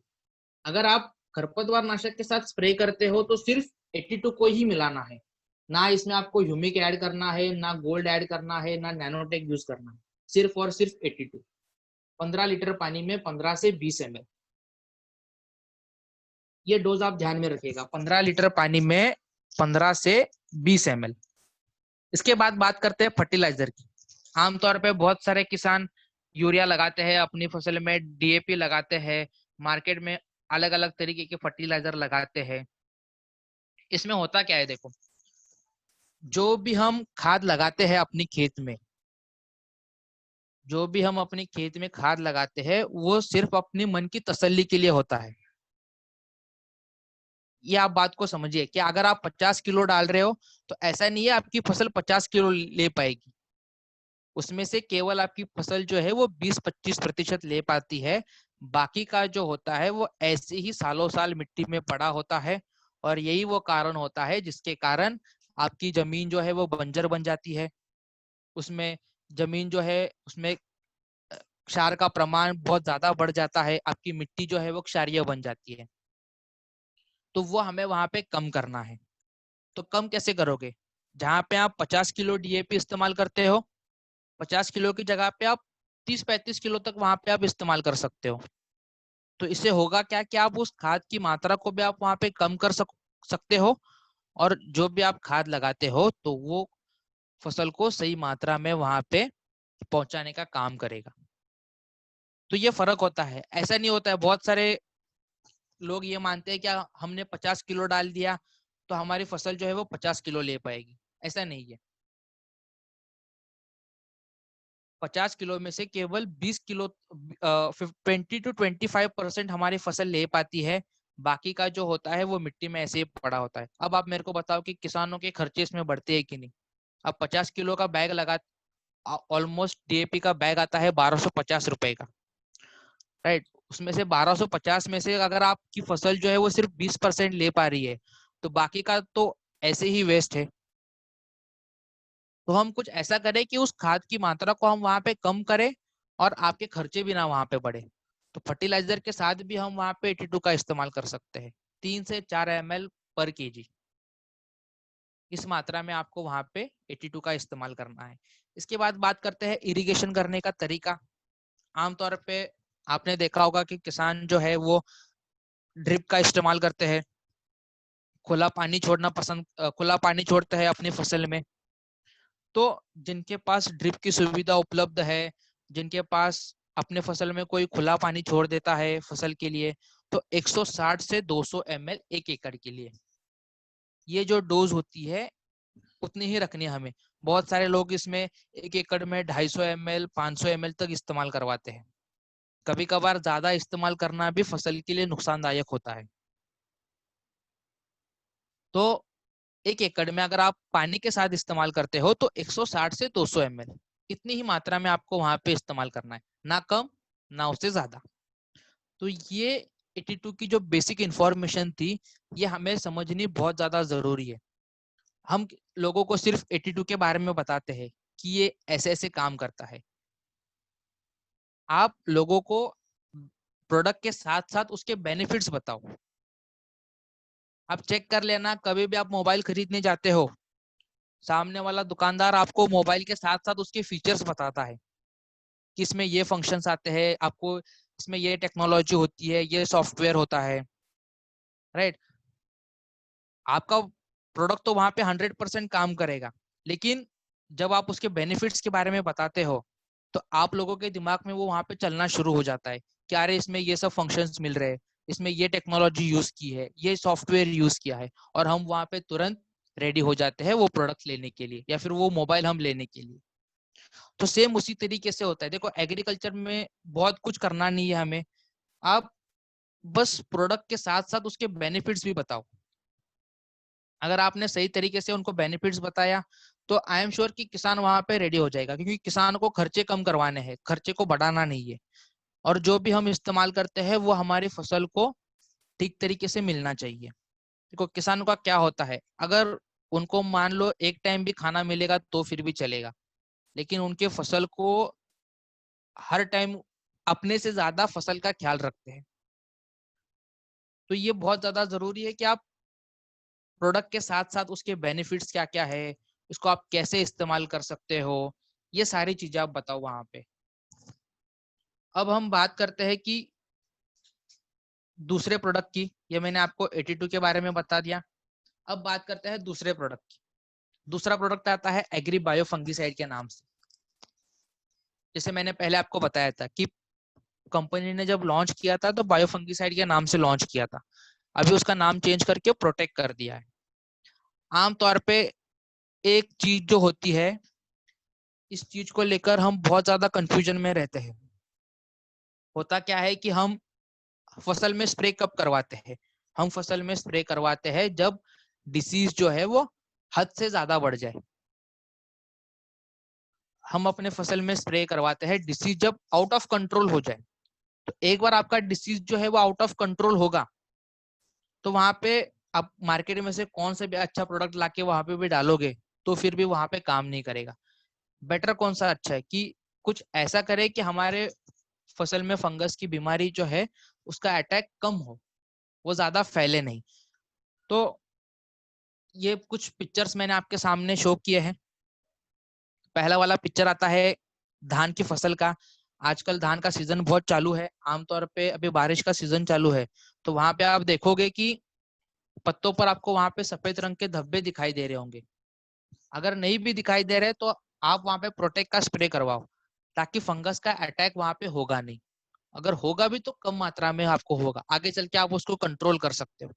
अगर आप खरपतवार नाशक के साथ स्प्रे करते हो तो सिर्फ 82 को ही मिलाना है, ना इसमें आपको ह्यूमिक ऐड करना है, ना गोल्ड ऐड करना है, ना नैनोटेक यूज करना है, सिर्फ और सिर्फ 82। 15 लीटर पानी में 15 से 20 ml, ये डोज आप ध्यान में रखिएगा, 15 लीटर पानी में 15 से 20 ml। इसके बाद बात करते हैं फर्टिलाइजर की। आमतौर पे बहुत सारे किसान यूरिया लगाते हैं अपनी फसल में, डीएपी लगाते हैं, मार्केट में अलग अलग तरीके के फर्टिलाइजर लगाते हैं। इसमें होता क्या है, देखो जो भी हम खाद लगाते हैं अपनी खेत में, जो भी हम अपनी खेत में खाद लगाते हैं वो सिर्फ अपनी मन की तसल्ली के लिए होता है। ये आप बात को समझिए कि अगर आप 50 किलो डाल रहे हो तो ऐसा नहीं है आपकी फसल 50 किलो ले पाएगी, उसमें से केवल आपकी फसल जो है वो 20-25% ले पाती है। बाकी का जो होता है वो ऐसे ही सालों साल मिट्टी में पड़ा होता है, और यही वो कारण होता है जिसके कारण आपकी जमीन जो है वो बंजर बन जाती है। उसमें जमीन जो है उसमें क्षार का प्रमाण बहुत ज्यादा बढ़ जाता है, आपकी मिट्टी जो है वो क्षारीय बन जाती है। तो वो हमें वहां पे कम करना है। तो कम कैसे करोगे? जहां पे आप 50 किलो डीएपी इस्तेमाल करते हो, 50 किलो की जगह पे आप 30-35 किलो तक वहां पे आप इस्तेमाल कर सकते हो। तो इससे होगा क्या कि आप उस खाद की मात्रा को भी आप वहां पे कम कर सकते हो, और जो भी आप खाद लगाते हो तो वो फसल को सही मात्रा में वहां पे पहुंचाने का काम करेगा। तो ये फर्क होता है। ऐसा नहीं होता है, बहुत सारे लोग ये मानते हैं कि हमने 50 किलो डाल दिया तो हमारी फसल जो है वो 50 किलो ले पाएगी। ऐसा नहीं है। 50 किलो में से केवल 20 किलो 20-25% हमारी फसल ले पाती है। बाकी का जो होता है वो मिट्टी में ऐसे ही पड़ा होता है। अब आप मेरे को बताओ कि किसानों के खर्चे इसमें बढ़ते हैं कि नहीं? अब 50 किलो का बैग लगा, ऑलमोस्ट डीएपी का बैग आता है 1250 रुपए का, राइट? उसमें से 1250 में से अगर आपकी फसल जो है वो सिर्फ 20% ले पा रही है तो बाकी का तो ऐसे ही वेस्ट है। तो हम कुछ ऐसा करें कि उस खाद की मात्रा को हम वहां पे कम करें और आपके खर्चे भी ना वहां पे बढ़े। तो फर्टिलाइजर के साथ भी हम वहां पे 82 का इस्तेमाल कर सकते हैं, 3 से 4 ml पर केजी। इस मात्रा में आपको वहां पे 82 का इस्तेमाल करना है। इसके बाद बात करते हैं इरिगेशन करने का तरीका। आमतौर पे आपने देखा होगा कि किसान जो है वो ड्रिप का इस्तेमाल करते हैं, खुला पानी छोड़ते हैं अपनी फसल में। तो जिनके पास ड्रिप की सुविधा उपलब्ध है, जिनके पास अपने फसल में कोई खुला पानी छोड़ देता है फसल के लिए, तो 160 से 200 ml 1 एकड़ के लिए ये जो डोज होती है उतनी ही रखनी है हमें। बहुत सारे लोग इसमें 1 एकड़ में 250 ml 500 ml तक इस्तेमाल करवाते हैं। कभी कभार ज्यादा इस्तेमाल करना भी फसल के लिए नुकसानदायक होता है। तो 1 एकड़ में अगर आप पानी के साथ इस्तेमाल करते हो तो 160 से 200 ml इतनी ही मात्रा में आपको वहां पे इस्तेमाल करना है, ना कम ना उससे ज्यादा। तो ये 82 की जो बेसिक इंफॉर्मेशन थी ये हमें समझनी बहुत ज्यादा जरूरी है। हम लोगों को सिर्फ 82 के बारे में बताते हैं कि ये ऐसे ऐसे काम करता है। आप लोगों को प्रोडक्ट के साथ साथ उसके बेनिफिट्स बताओ। आप चेक कर लेना, कभी भी आप मोबाइल खरीदने जाते हो, सामने वाला दुकानदार आपको मोबाइल के साथ साथ उसके फीचर्स बताता है कि इसमें ये फंक्शंस आते हैं, आपको इसमें ये टेक्नोलॉजी होती है, ये सॉफ्टवेयर होता है, राइट? आपका प्रोडक्ट तो वहां पे 100% काम करेगा, लेकिन जब आप उसके बेनिफिट्स के बारे में बताते हो तो आप लोगों के दिमाग में वो वहां पे चलना शुरू हो जाता है कि अरे इसमें ये सब फंक्शंस मिल रहे हैं, इसमें ये टेक्नोलॉजी यूज की है, ये सॉफ्टवेयर यूज किया है, और हम वहां पे तुरंत रेडी हो जाते हैं वो प्रोडक्ट लेने के लिए या फिर वो मोबाइल हम लेने के लिए। तो सेम उसी तरीके से होता है। देखो एग्रीकल्चर में बहुत कुछ करना नहीं है हमें, आप बस प्रोडक्ट के साथ साथ उसके बेनिफिट्स भी बताओ। अगर आपने सही तरीके से उनको बेनिफिट्स बताया तो आई एम श्योर कि किसान वहां पे रेडी हो जाएगा, क्योंकि किसान को खर्चे कम करवाने हैं, खर्चे को बढ़ाना नहीं है। और जो भी हम इस्तेमाल करते हैं वो हमारी फसल को ठीक तरीके से मिलना चाहिए। देखो किसान का क्या होता है, अगर उनको मान लो एक टाइम भी खाना मिलेगा तो फिर भी चलेगा, लेकिन उनके फसल को हर टाइम अपने से ज्यादा फसल का ख्याल रखते हैं। तो ये बहुत ज्यादा जरूरी है कि आप प्रोडक्ट के साथ साथ उसके बेनिफिट्स क्या क्या है, उसको आप कैसे इस्तेमाल कर सकते हो, ये सारी चीजें आप बताओ वहां पे। अब हम बात करते हैं कि दूसरे प्रोडक्ट की। ये मैंने आपको 82 के बारे में बता दिया। अब बात करते हैं दूसरे प्रोडक्ट की। दूसरा प्रोडक्ट आता है एग्री बायो फंगिसाइड के नाम से। जैसे मैंने पहले आपको बताया था कि कंपनी ने जब लॉन्च किया था तो बायो फंगिसाइड के नाम से लॉन्च किया था, अभी उसका नाम चेंज करके प्रोटेक्ट कर दिया है। आमतौर पे एक चीज जो होती है, इस चीज को लेकर हम बहुत ज्यादा कंफ्यूजन में रहते हैं। होता क्या है कि हम फसल में स्प्रे कब करवाते हैं? हम फसल में स्प्रे करवाते हैं जब डिसीज जो है वो हद से ज्यादा बढ़ जाए। हम अपने फसल में स्प्रे करवाते हैं डिसीज जब आउट ऑफ कंट्रोल हो जाए। तो एक बार आपका डिसीज जो है वो आउट ऑफ कंट्रोल होगा तो वहां पे आप मार्केट में से कौन सा भी अच्छा प्रोडक्ट लाके वहां पे भी डालोगे तो फिर भी वहां पे काम नहीं करेगा। बेटर कौन सा अच्छा है कि कुछ ऐसा करे कि हमारे फसल में फंगस की बीमारी जो है उसका अटैक कम हो, वो ज्यादा फैले नहीं। तो ये कुछ पिक्चर्स मैंने आपके सामने शो किए हैं। पहला वाला पिक्चर आता है धान की फसल का। आजकल धान का सीजन बहुत चालू है, आमतौर पे अभी बारिश का सीजन चालू है। तो वहां पे आप देखोगे कि पत्तों पर आपको वहां पे सफेद रंग के धब्बे दिखाई दे रहे होंगे। अगर नहीं भी दिखाई दे रहे तो आप वहां पे प्रोटेक्ट का स्प्रे करवाओ, ताकि फंगस का अटैक वहां पे होगा नहीं। अगर होगा भी तो कम मात्रा में आपको होगा, आगे चल के आप उसको कंट्रोल कर सकते हो।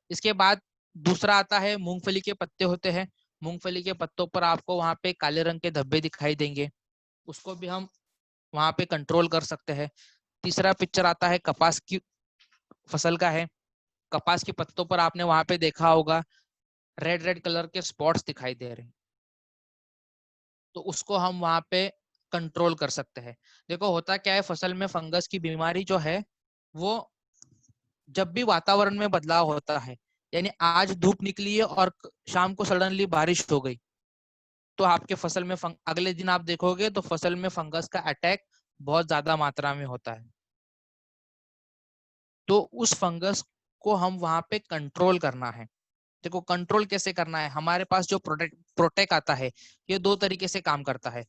इसके बाद दूसरा आता है मूंगफली के पत्ते होते हैं। मूंगफली के पत्तों पर आपको वहां पे काले रंग के धब्बे दिखाई देंगे, उसको भी हम वहां पे कंट्रोल कर सकते हैं। तीसरा पिक्चर आता है कपास की फसल का है। कपास के पत्तों पर आपने वहां पे देखा होगा रेड रेड कलर के स्पॉट्स दिखाई दे रहे हैं, तो उसको हम वहां पे कंट्रोल कर सकते हैं। देखो होता क्या है, फसल में फंगस की बीमारी जो है वो जब भी वातावरण में बदलाव होता है, यानी आज धूप निकली है और शाम को सडनली बारिश हो गई, तो आपके फसल में अगले दिन आप देखोगे तो फसल में फंगस का अटैक बहुत ज्यादा मात्रा में होता है। तो उस फंगस को हम वहां पे कंट्रोल करना है। देखो कंट्रोल कैसे करना है, हमारे पास जो प्रोटेक्ट आता है ये दो तरीके से काम करता है।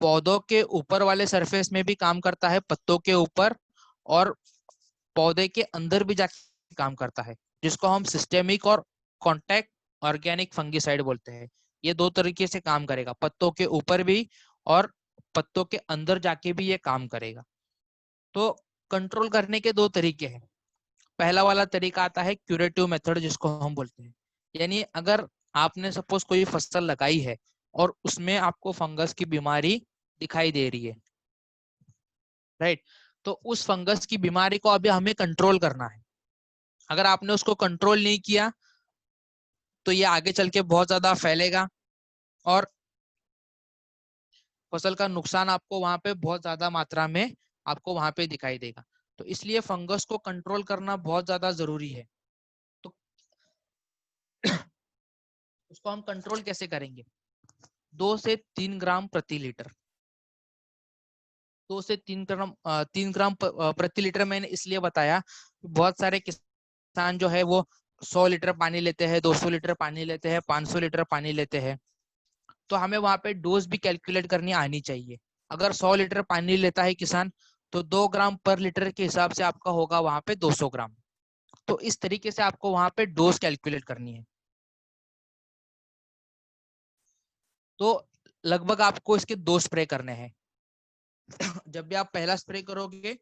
पौधों के ऊपर वाले सरफेस में भी काम करता है, पत्तों के ऊपर, और पौधे के अंदर भी जाके काम करता है, जिसको हम सिस्टेमिक और कॉन्टैक्ट ऑर्गेनिक फंगिसाइड बोलते हैं। ये दो तरीके से काम करेगा, पत्तों के ऊपर भी और पत्तों के अंदर जाके भी ये काम करेगा। तो कंट्रोल करने के दो तरीके हैं। पहला वाला तरीका आता है क्यूरेटिव मेथड, जिसको हम बोलते हैं। यानी अगर आपने सपोज कोई फसल लगाई है और उसमें आपको फंगस की बीमारी दिखाई दे रही है, राइट, तो उस फंगस की बीमारी को अभी हमें कंट्रोल करना है। अगर आपने उसको कंट्रोल नहीं किया तो ये आगे चल के बहुत ज्यादा फैलेगा और फसल का नुकसान आपको वहां पे बहुत ज्यादा मात्रा में आपको वहां पे दिखाई देगा। तो इसलिए फंगस को कंट्रोल करना बहुत ज्यादा जरूरी है। तो उसको हम कंट्रोल कैसे करेंगे? 2 से 3 ग्राम प्रति लीटर। 2 से 3 ग्राम प्रति लीटर मैंने इसलिए बताया, बहुत सारे किसान जो है वो 100 लीटर पानी लेते हैं, 200 लीटर पानी लेते हैं, 500 लीटर पानी लेते हैं। तो हमें वहां पे डोज भी कैलकुलेट करनी आनी चाहिए। अगर 100 लीटर पानी लेता है किसान तो 2 ग्राम पर लीटर के हिसाब से आपका होगा वहां पे 200 ग्राम। तो इस तरीके से आपको वहां पे डोज कैलकुलेट करनी है। तो लगभग आपको इसके 2 स्प्रे करने हैं। जब भी आप पहला स्प्रे करोगे,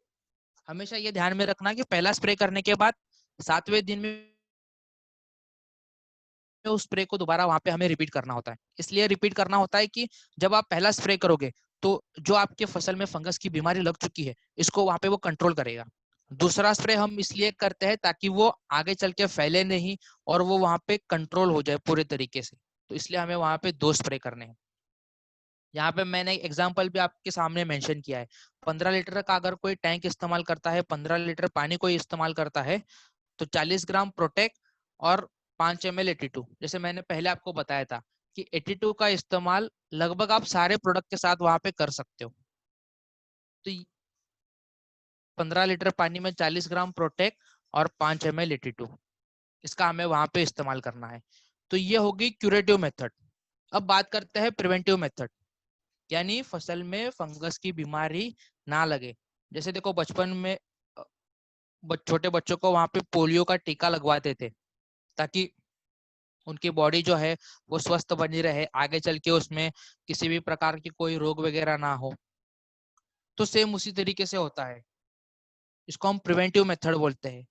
हमेशा ये ध्यान में रखना कि पहला स्प्रे करने के बाद 7वें दिन में उस स्प्रे को दोबारा वहां पे हमें रिपीट करना होता है। इसलिए रिपीट करना होता है कि जब आप पहला स्प्रे करोगे तो जो आपके फसल में फंगस की बीमारी लग चुकी है इसको वहां पे वो कंट्रोल करेगा। दूसरा स्प्रे हम इसलिए करते हैं ताकि वो आगे चल के फैले नहीं और वो वहां पे कंट्रोल हो जाए पूरे तरीके से। तो इसलिए हमें वहां पे 2 स्प्रे करने हैं। यहाँ पे मैंने एग्जाम्पल भी आपके सामने मेंशन किया है। 15 लीटर का अगर कोई टैंक इस्तेमाल करता है, 15 लीटर पानी कोई इस्तेमाल करता है, तो 40 ग्राम प्रोटेक्ट और 5 ml 82, जैसे मैंने पहले आपको बताया था कि 82 का इस्तेमाल लगभग आप सारे प्रोडक्ट के साथ वहां पे कर सकते हो। तो 15 लीटर पानी में 40 ग्राम प्रोटेक्ट और 5 ml 82, इसका हमें वहां पे इस्तेमाल करना है। तो ये होगी क्यूरेटिव मेथड। अब बात करते हैं प्रिवेंटिव मेथड, यानी फसल में फंगस की बीमारी ना लगे। जैसे देखो बचपन में छोटे बच्चों को वहां पे पोलियो का टीका लगवाते थे, ताकि उनकी बॉडी जो है वो स्वस्थ बनी रहे, आगे चल के उसमें किसी भी प्रकार की कोई रोग वगैरह ना हो। तो सेम उसी तरीके से होता है, इसको हम प्रिवेंटिव मेथड बोलते हैं।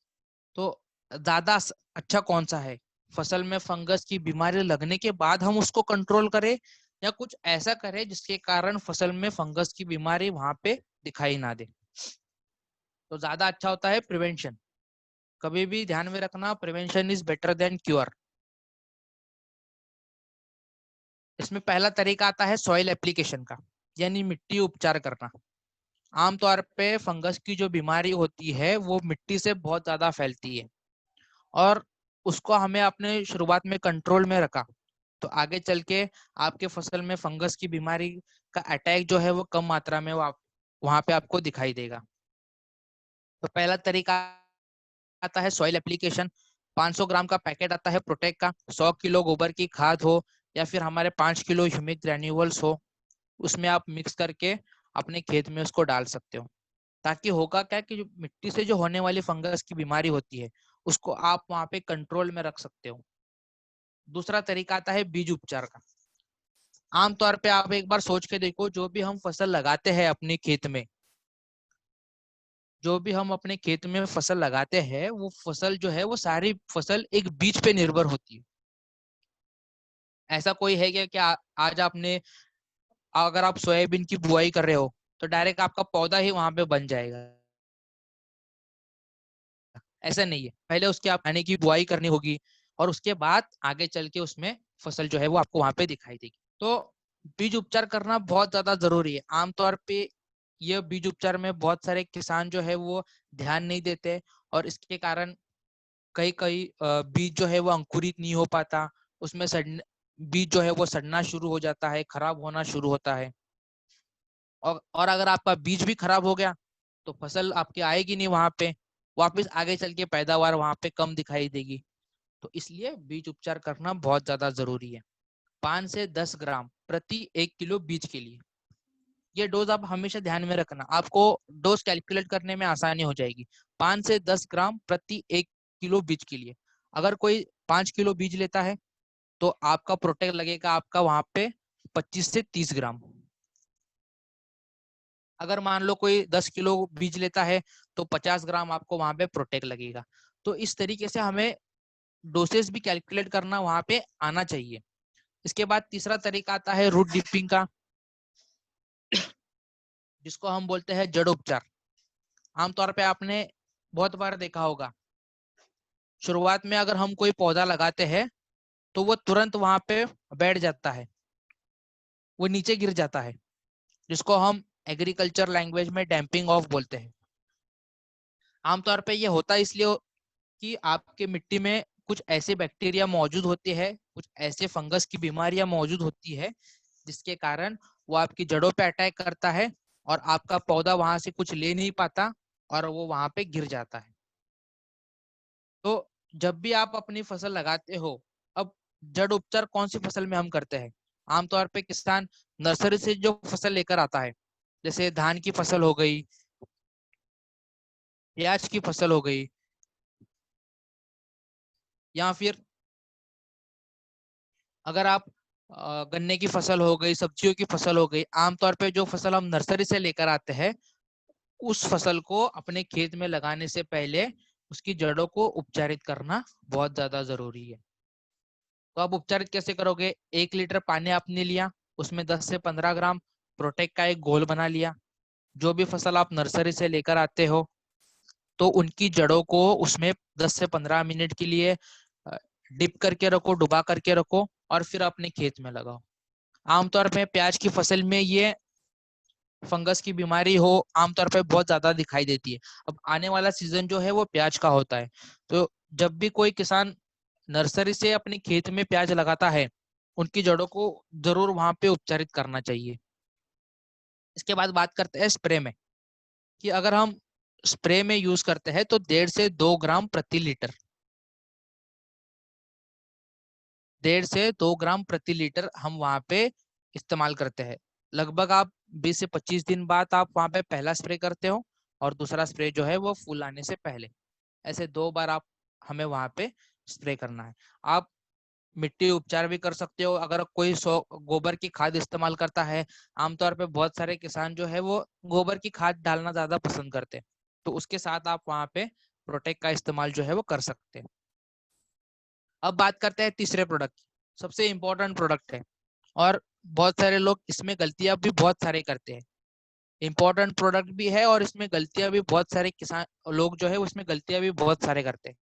तो ज्यादा अच्छा कौन सा है, फसल में फंगस की बीमारी लगने के बाद हम उसको कंट्रोल करें या कुछ ऐसा करें जिसके कारण फसल में फंगस की बीमारी वहां पे दिखाई ना दे? तो ज्यादा अच्छा होता है प्रिवेंशन। कभी भी ध्यान में रखना, prevention is better than cure. इसमें पहला तरीका आता है सॉइल एप्लीकेशन का, यानी मिट्टी उपचार करना। आमतौर पे फंगस की जो बीमारी होती है वो मिट्टी से बहुत ज्यादा फैलती है, और उसको हमें अपने शुरुआत में कंट्रोल में रखा तो आगे चल के आपके फसल में फंगस की बीमारी का अटैक जो है वो कम मात्रा में वहां पे आपको दिखाई देगा। तो पहला तरीका आता है सॉइल एप्लीकेशन। 500 ग्राम का पैकेट आता है प्रोटेक्ट का, 100 किलो गोबर की खाद हो या फिर हमारे 5 किलो ह्यूमिक ग्रैन्यूल्स हो, उसमें आप मिक्स करके अपने खेत में उसको डाल सकते हो। ताकि होगा क्या कि जो मिट्टी से जो होने वाली फंगस की बीमारी होती है उसको आप वहां पे कंट्रोल में रख सकते हो। दूसरा तरीका आता है बीज उपचार का। आमतौर पे आप एक बार सोच के देखो, जो भी हम फसल लगाते हैं अपने खेत में, जो भी हम अपने खेत में फसल लगाते हैं वो फसल जो है वो सारी फसल एक बीज पे निर्भर होती है। ऐसा कोई है क्या कि आज आपने, अगर आप सोयाबीन की बुआई कर रहे हो तो डायरेक्ट आपका पौधा ही वहां पे बन जाएगा? ऐसा नहीं है, पहले उसके आप आने की बुआई करनी होगी और उसके बाद आगे चल के उसमें फसल जो है वो आपको वहां पे दिखाई देगी। तो बीज उपचार करना बहुत ज्यादा जरूरी है। आमतौर पे यह बीज उपचार में बहुत सारे किसान जो है वो ध्यान नहीं देते, और इसके कारण कई कई बीज जो है वो अंकुरित नहीं हो पाता, उसमें बीज जो है वो सड़ना शुरू हो जाता है, खराब होना शुरू होता है। और अगर आपका बीज भी खराब हो गया तो फसल आपकी आएगी नहीं वहां पे, वापस आगे चल के पैदावार वहां पे कम दिखाई देगी। तो इसलिए बीज उपचार करना बहुत ज्यादा जरूरी है। 5 से 10 ग्राम प्रति 1 किलो बीज के लिए, ये डोज आप हमेशा ध्यान में रखना, आपको डोज कैलकुलेट करने में आसानी हो जाएगी। 5 से 10 ग्राम प्रति 1 किलो बीज के लिए। अगर कोई 5 किलो बीज लेता है तो आपका प्रोटेक्ट लगेगा आपका वहां पे 25 से 30 ग्राम। अगर मान लो कोई 10 किलो बीज लेता है तो 50 ग्राम आपको वहां पे प्रोटेक्ट लगेगा। तो इस तरीके से हमें डोसेस भी कैलकुलेट करना वहां पे आना चाहिए। इसके बाद तीसरा तरीका आता है रूट डिपिंग का, जिसको हम बोलते हैं जड़ उपचार। आमतौर पे आपने बहुत बार देखा होगा, शुरुआत में अगर हम कोई पौधा लगाते हैं तो वो तुरंत वहां पे बैठ जाता है, वो नीचे गिर जाता है, जिसको हम एग्रीकल्चर लैंग्वेज में डैम्पिंग ऑफ बोलते हैं। आमतौर पे ये होता इसलिए कि आपके मिट्टी में कुछ ऐसे बैक्टीरिया मौजूद होते हैं, कुछ ऐसे फंगस की बीमारियां मौजूद होती है, जिसके कारण वो आपकी जड़ों पे अटैक करता है और आपका पौधा वहां से कुछ ले नहीं पाता और वो वहां पे गिर जाता है। तो जब भी आप अपनी फसल लगाते हो, अब जड़ उपचार कौन सी फसल में हम करते हैं? आमतौर पे किसान नर्सरी से जो फसल लेकर आता है, जैसे धान की फसल हो गई, प्याज की फसल हो गई, या फिर अगर आप गन्ने की फसल हो गई, सब्जियों की फसल हो गई, आमतौर पे जो फसल हम नर्सरी से लेकर आते हैं उस फसल को अपने खेत में लगाने से पहले उसकी जड़ों को उपचारित करना बहुत ज्यादा जरूरी है। तो आप उपचारित कैसे करोगे? 1 लीटर पानी आपने लिया, उसमें 10 से 15 ग्राम प्रोटेक्ट का एक घोल बना लिया। जो भी फसल आप नर्सरी से लेकर आते हो तो उनकी जड़ों को उसमें 10 से 15 मिनट के लिए डिप करके रखो, डुबा करके रखो और फिर अपने खेत में लगाओ। आमतौर पे प्याज की फसल में ये फंगस की बीमारी हो आमतौर पे बहुत ज्यादा दिखाई देती है। अब आने वाला सीजन जो है वो प्याज का होता है, तो जब भी कोई किसान नर्सरी से अपने खेत में प्याज लगाता है उनकी जड़ों को जरूर वहां पे उपचारित करना चाहिए। इसके बाद बात करते हैं स्प्रे में, कि अगर हम स्प्रे में यूज करते हैं तो 1.5 से 2 ग्राम प्रति लीटर, 1.5 से 2 ग्राम प्रति लीटर हम वहां पे इस्तेमाल करते हैं। लगभग आप 20 से 25 दिन बाद आप वहां पे पहला स्प्रे करते हो और दूसरा स्प्रे जो है वो फूल आने से पहले, ऐसे 2 बार आप हमें वहां पे स्प्रे करना है। आप मिट्टी उपचार भी कर सकते हो, अगर कोई गोबर की खाद इस्तेमाल करता है। आमतौर पे बहुत सारे किसान जो है वो गोबर की खाद डालना ज्यादा पसंद करते हैं, तो उसके साथ आप वहां पे प्रोटेक्ट का इस्तेमाल जो है वो कर सकते हैं। अब बात करते हैं तीसरे प्रोडक्ट की, सबसे इम्पोर्टेंट प्रोडक्ट है और बहुत सारे लोग इसमें गलतियां भी बहुत सारे करते हैं। इम्पोर्टेंट प्रोडक्ट भी है और इसमें गलतियां भी बहुत सारे किसान लोग जो है उसमें गलतियां भी बहुत सारे करते हैं।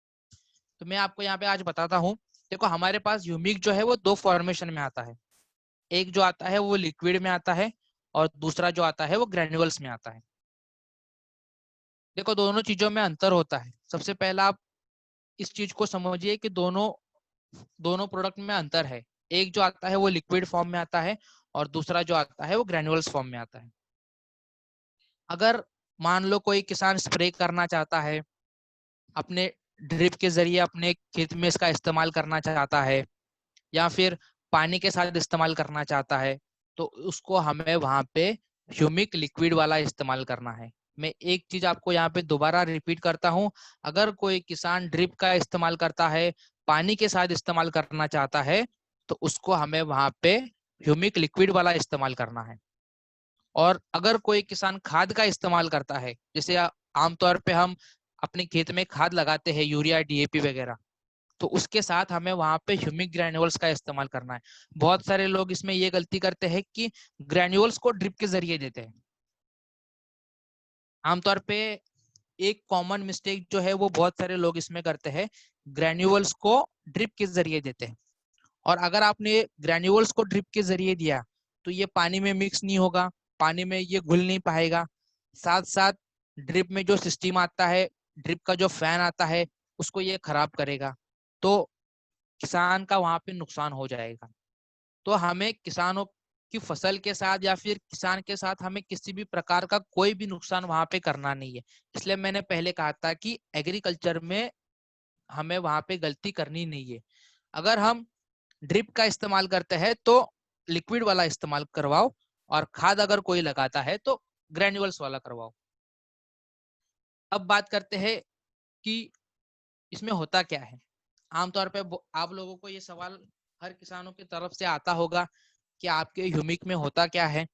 तो मैं आपको यहाँ पे आज बताता हूँ। देखो हमारे पास ह्यूमिक जो है वो दो फॉर्मेशन में आता है। एक जो आता है वो लिक्विड में आता है और दूसरा जो आता है वो ग्रेन्युअल्स में आता है। देखो दोनों चीजों में अंतर होता है। सबसे पहला आप इस चीज को समझिए कि दोनों दोनों प्रोडक्ट में अंतर है। एक जो आता है वो लिक्विड फॉर्म में आता है और दूसरा जो आता है वो ग्रेन्युअल्स फॉर्म में आता है। अगर मान लो कोई किसान स्प्रे करना चाहता है, अपने ड्रिप के जरिए अपने खेत में इसका इस्तेमाल करना चाहता है या फिर पानी के साथ इस्तेमाल करना चाहता है, तो उसको हमें वहां पे ह्यूमिक लिक्विड वाला इस्तेमाल करना है। मैं एक चीज आपको यहाँ पे दोबारा रिपीट करता हूँ। अगर कोई किसान ड्रिप का इस्तेमाल करता है, पानी के साथ इस्तेमाल करना चाहता है, तो उसको हमें वहां पे ह्यूमिक लिक्विड वाला इस्तेमाल करना है। और अगर कोई किसान खाद का इस्तेमाल करता है, जैसे आमतौर पे हम अपने खेत में खाद लगाते हैं यूरिया डीएपी वगैरह, तो उसके साथ हमें वहां पे ह्यूमिक ग्रैन्युअल्स का इस्तेमाल करना है। बहुत सारे लोग इसमें ये गलती करते हैं कि ग्रैन्युअल्स को ड्रिप के जरिए देते हैं। आमतौर पे एक कॉमन मिस्टेक जो है वो बहुत सारे लोग इसमें करते हैं, ग्रैन्युअल्स को ड्रिप के जरिए देते हैं। और अगर आपने ग्रैन्युअल्स को ड्रिप के जरिए दिया तो ये पानी में मिक्स नहीं होगा, पानी में ये घुल नहीं पाएगा। साथ साथ ड्रिप में जो सिस्टम आता है, ड्रिप का जो फैन आता है, उसको ये खराब करेगा। तो किसान का वहां पे नुकसान हो जाएगा। तो हमें किसानों की फसल के साथ या फिर किसान के साथ हमें किसी भी प्रकार का कोई भी नुकसान वहां पे करना नहीं है। इसलिए मैंने पहले कहा था कि एग्रीकल्चर में हमें वहां पे गलती करनी नहीं है। अगर हम ड्रिप का इस्तेमाल करते हैं तो लिक्विड वाला इस्तेमाल करवाओ, और खाद अगर कोई लगाता है तो ग्रैन्युअल्स वाला करवाओ। अब बात करते हैं कि इसमें होता क्या है। आमतौर पे आप लोगों को ये सवाल हर किसानों की तरफ से आता होगा कि आपके ह्यूमिक में होता क्या है।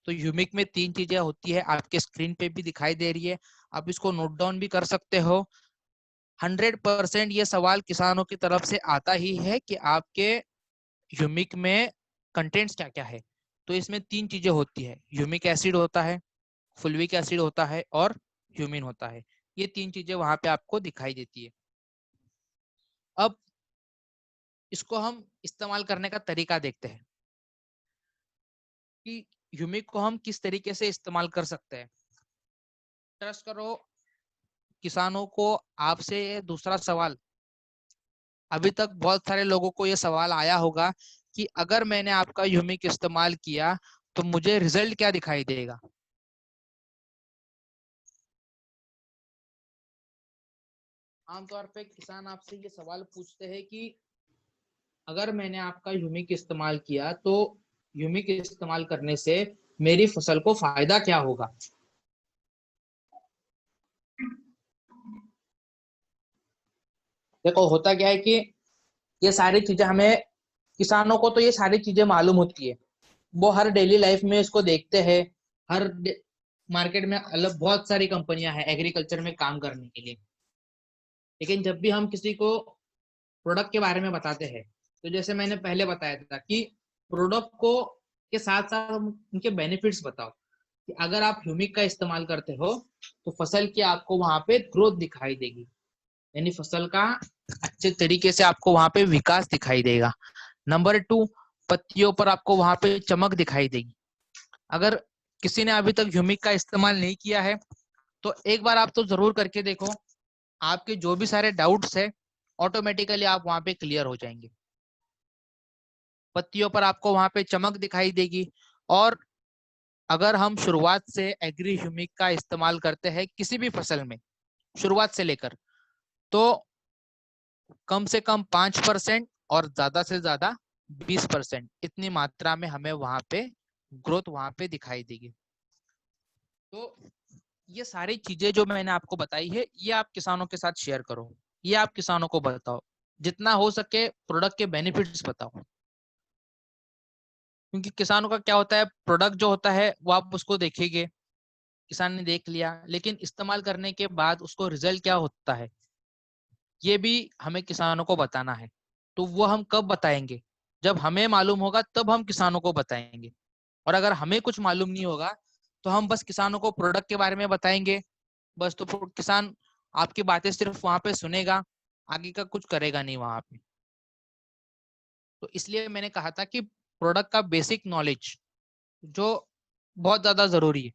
तो ह्यूमिक में तीन चीजें होती है, आपके स्क्रीन पे भी दिखाई दे रही है, आप इसको नोट डाउन भी कर सकते हो। 100% ये सवाल किसानों की तरफ से आता ही है कि आपके ह्यूमिक में कंटेंट्स क्या क्या है। तो इसमें तीन चीजें होती है, ह्यूमिक एसिड होता है, फुल्विक एसिड होता है और ह्यूमिन होता है। ये तीन चीजें वहां पे आपको दिखाई देती है। अब इसको हम इस्तेमाल करने का तरीका देखते हैं कि ह्यूमिक को हम किस तरीके से इस्तेमाल कर सकते हैं। ट्रस्ट करो किसानों को, आपसे दूसरा सवाल, अभी तक बहुत सारे लोगों को ये सवाल आया होगा कि अगर मैंने आपका ह्यूमिक इस्तेमाल किया तो मुझे रिजल्ट क्या दिखाई देगा। आमतौर पे किसान आपसे ये सवाल पूछते हैं कि अगर मैंने आपका ह्यूमिक इस्तेमाल किया तो ह्यूमिक इस्तेमाल करने से मेरी फसल को फायदा क्या होगा। देखो होता क्या है कि ये सारी चीजें हमें, किसानों को तो ये सारी चीजें मालूम होती है, वो हर डेली लाइफ में इसको देखते हैं। हर मार्केट में अलग बहुत सारी कंपनियां हैं एग्रीकल्चर में काम करने के लिए। लेकिन जब भी हम किसी को प्रोडक्ट के बारे में बताते हैं, तो जैसे मैंने पहले बताया था कि प्रोडक्ट को के साथ साथ उनके बेनिफिट्स बताओ कि अगर आप ह्यूमिक का इस्तेमाल करते हो तो फसल की आपको वहां पे ग्रोथ दिखाई देगी, यानी फसल का अच्छे तरीके से आपको वहां पे विकास दिखाई देगा। नंबर 2, पत्तियों पर आपको वहां पे चमक दिखाई देगी। अगर किसी ने अभी तक ह्यूमिक का इस्तेमाल नहीं किया है तो एक बार आप तो जरूर करके देखो, आपके जो भी सारे डाउट्स है ऑटोमेटिकली आप वहां पे क्लियर हो जाएंगे। पत्तियों पर आपको वहां पे चमक दिखाई देगी। और अगर हम शुरुआत से एग्री ह्यूमिक का इस्तेमाल करते हैं किसी भी फसल में, शुरुआत से लेकर, तो कम से कम 5% और ज्यादा से ज्यादा 20% इतनी मात्रा में हमें वहां पे ग्रोथ वहां पे दिखाई देगी। तो ये सारी चीजें जो मैंने आपको बताई है ये आप किसानों के साथ शेयर करो, ये आप किसानों को बताओ, जितना हो सके प्रोडक्ट के बेनिफिट्स बताओ। क्योंकि किसानों का क्या होता है, प्रोडक्ट जो होता है वो आप उसको देखेंगे, किसान ने देख लिया, लेकिन इस्तेमाल करने के बाद उसको रिजल्ट क्या होता है ये भी हमें किसानों को बताना है। तो वो हम कब बताएंगे, जब हमें मालूम होगा तब हम किसानों को बताएंगे। और अगर हमें कुछ मालूम नहीं होगा तो हम बस किसानों को प्रोडक्ट के बारे में बताएंगे बस, तो किसान आपकी बातें सिर्फ वहां पे सुनेगा, आगे का कुछ करेगा नहीं वहां पे। तो इसलिए मैंने कहा था कि प्रोडक्ट का बेसिक नॉलेज जो बहुत ज्यादा जरूरी है।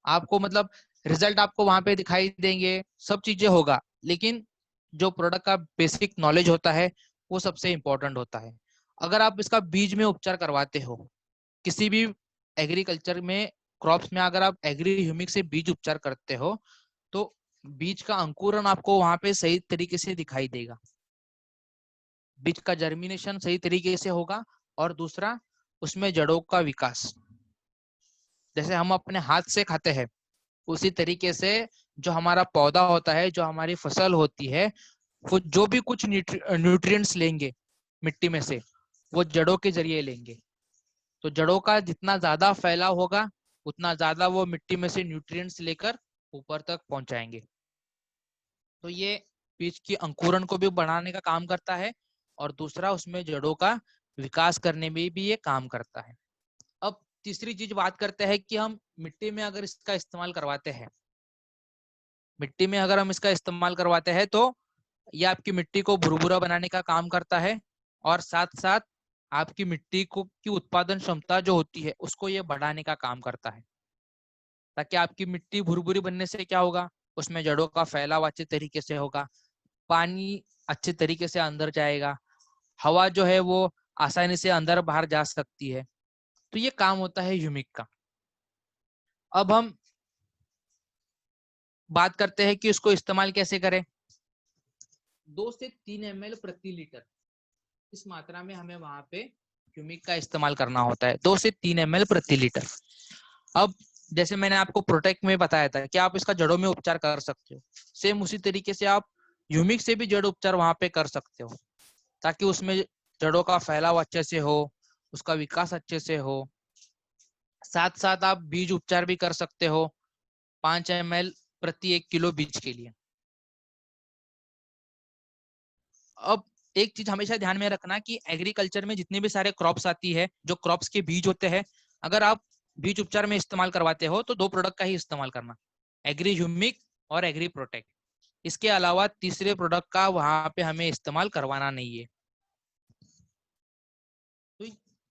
आपको मतलब रिजल्ट आपको वहां पे दिखाई देंगे, सब चीजें होगा, लेकिन जो प्रोडक्ट का बेसिक नॉलेज होता है वो सबसे इंपॉर्टेंट होता है। अगर आप इसका बीज में उपचार करवाते हो, किसी भी एग्रीकल्चर में क्रॉप्स में अगर आप एग्री ह्यूमिक से बीज उपचार करते हो तो बीज का अंकुरण आपको वहां पे सही तरीके से दिखाई देगा, बीज का जर्मिनेशन सही तरीके से होगा, और दूसरा उसमें जड़ों का विकास। जैसे हम अपने हाथ से खाते हैं उसी तरीके से जो हमारा पौधा होता है, जो हमारी फसल होती है, वो जो भी कुछ न्यूट्रिएंट्स लेंगे मिट्टी में से वो जड़ों के जरिए लेंगे। तो जड़ों का जितना ज्यादा फैलाव होगा उतना ज्यादा वो मिट्टी में से न्यूट्रिएंट्स लेकर ऊपर तक पहुंचाएंगे। तो ये बीज की अंकुरण को भी बढ़ाने का काम करता है, और दूसरा उसमें जड़ों का विकास करने में भी ये काम करता है। अब तीसरी चीज बात करते हैं कि हम मिट्टी में अगर इसका इस्तेमाल करवाते हैं, मिट्टी में अगर हम इसका इस्तेमाल करवाते हैं तो ये आपकी मिट्टी को भुरभुरा बनाने का काम करता है, और साथ साथ आपकी मिट्टी को की उत्पादन क्षमता जो होती है उसको ये बढ़ाने का काम करता है। ताकि आपकी मिट्टी भुरभुरी बनने से क्या होगा, उसमें जड़ों का फैलाव अच्छे तरीके से होगा, पानी अच्छे तरीके से अंदर जाएगा, हवा जो है वो आसानी से अंदर बाहर जा सकती है। तो ये काम होता है ह्यूमिक का। अब हम बात करते हैं कि उसको इस्तेमाल कैसे करें। 2 से 3 ml प्रति लीटर इस मात्रा में हमें वहां पे ह्यूमिक का इस्तेमाल करना होता है, 2 से 3 ml प्रति लीटर। अब जैसे मैंने आपको प्रोटेक्ट में बताया था कि आप इसका जड़ों में उपचार कर सकते हो, सेम उसी तरीके से आप ह्यूमिक से भी जड़ उपचार वहां पे कर सकते हो, ताकि उसमें जड़ों का फैलाव अच्छे से हो, उसका विकास अच्छे से हो। साथ साथ आप बीज उपचार भी कर सकते हो 5 ml प्रति 1 किलो बीज के लिए। अब एक चीज हमेशा ध्यान में रखना कि एग्रीकल्चर में जितने भी सारे क्रॉप्स आती है, जो क्रॉप्स के बीज होते हैं, अगर आप बीज उपचार में इस्तेमाल करवाते हो तो 2 प्रोडक्ट का ही इस्तेमाल करना, एग्री ह्यूमिक और एग्री प्रोटेक्ट। इसके अलावा तीसरे प्रोडक्ट का वहां पे हमें इस्तेमाल करवाना नहीं है। तो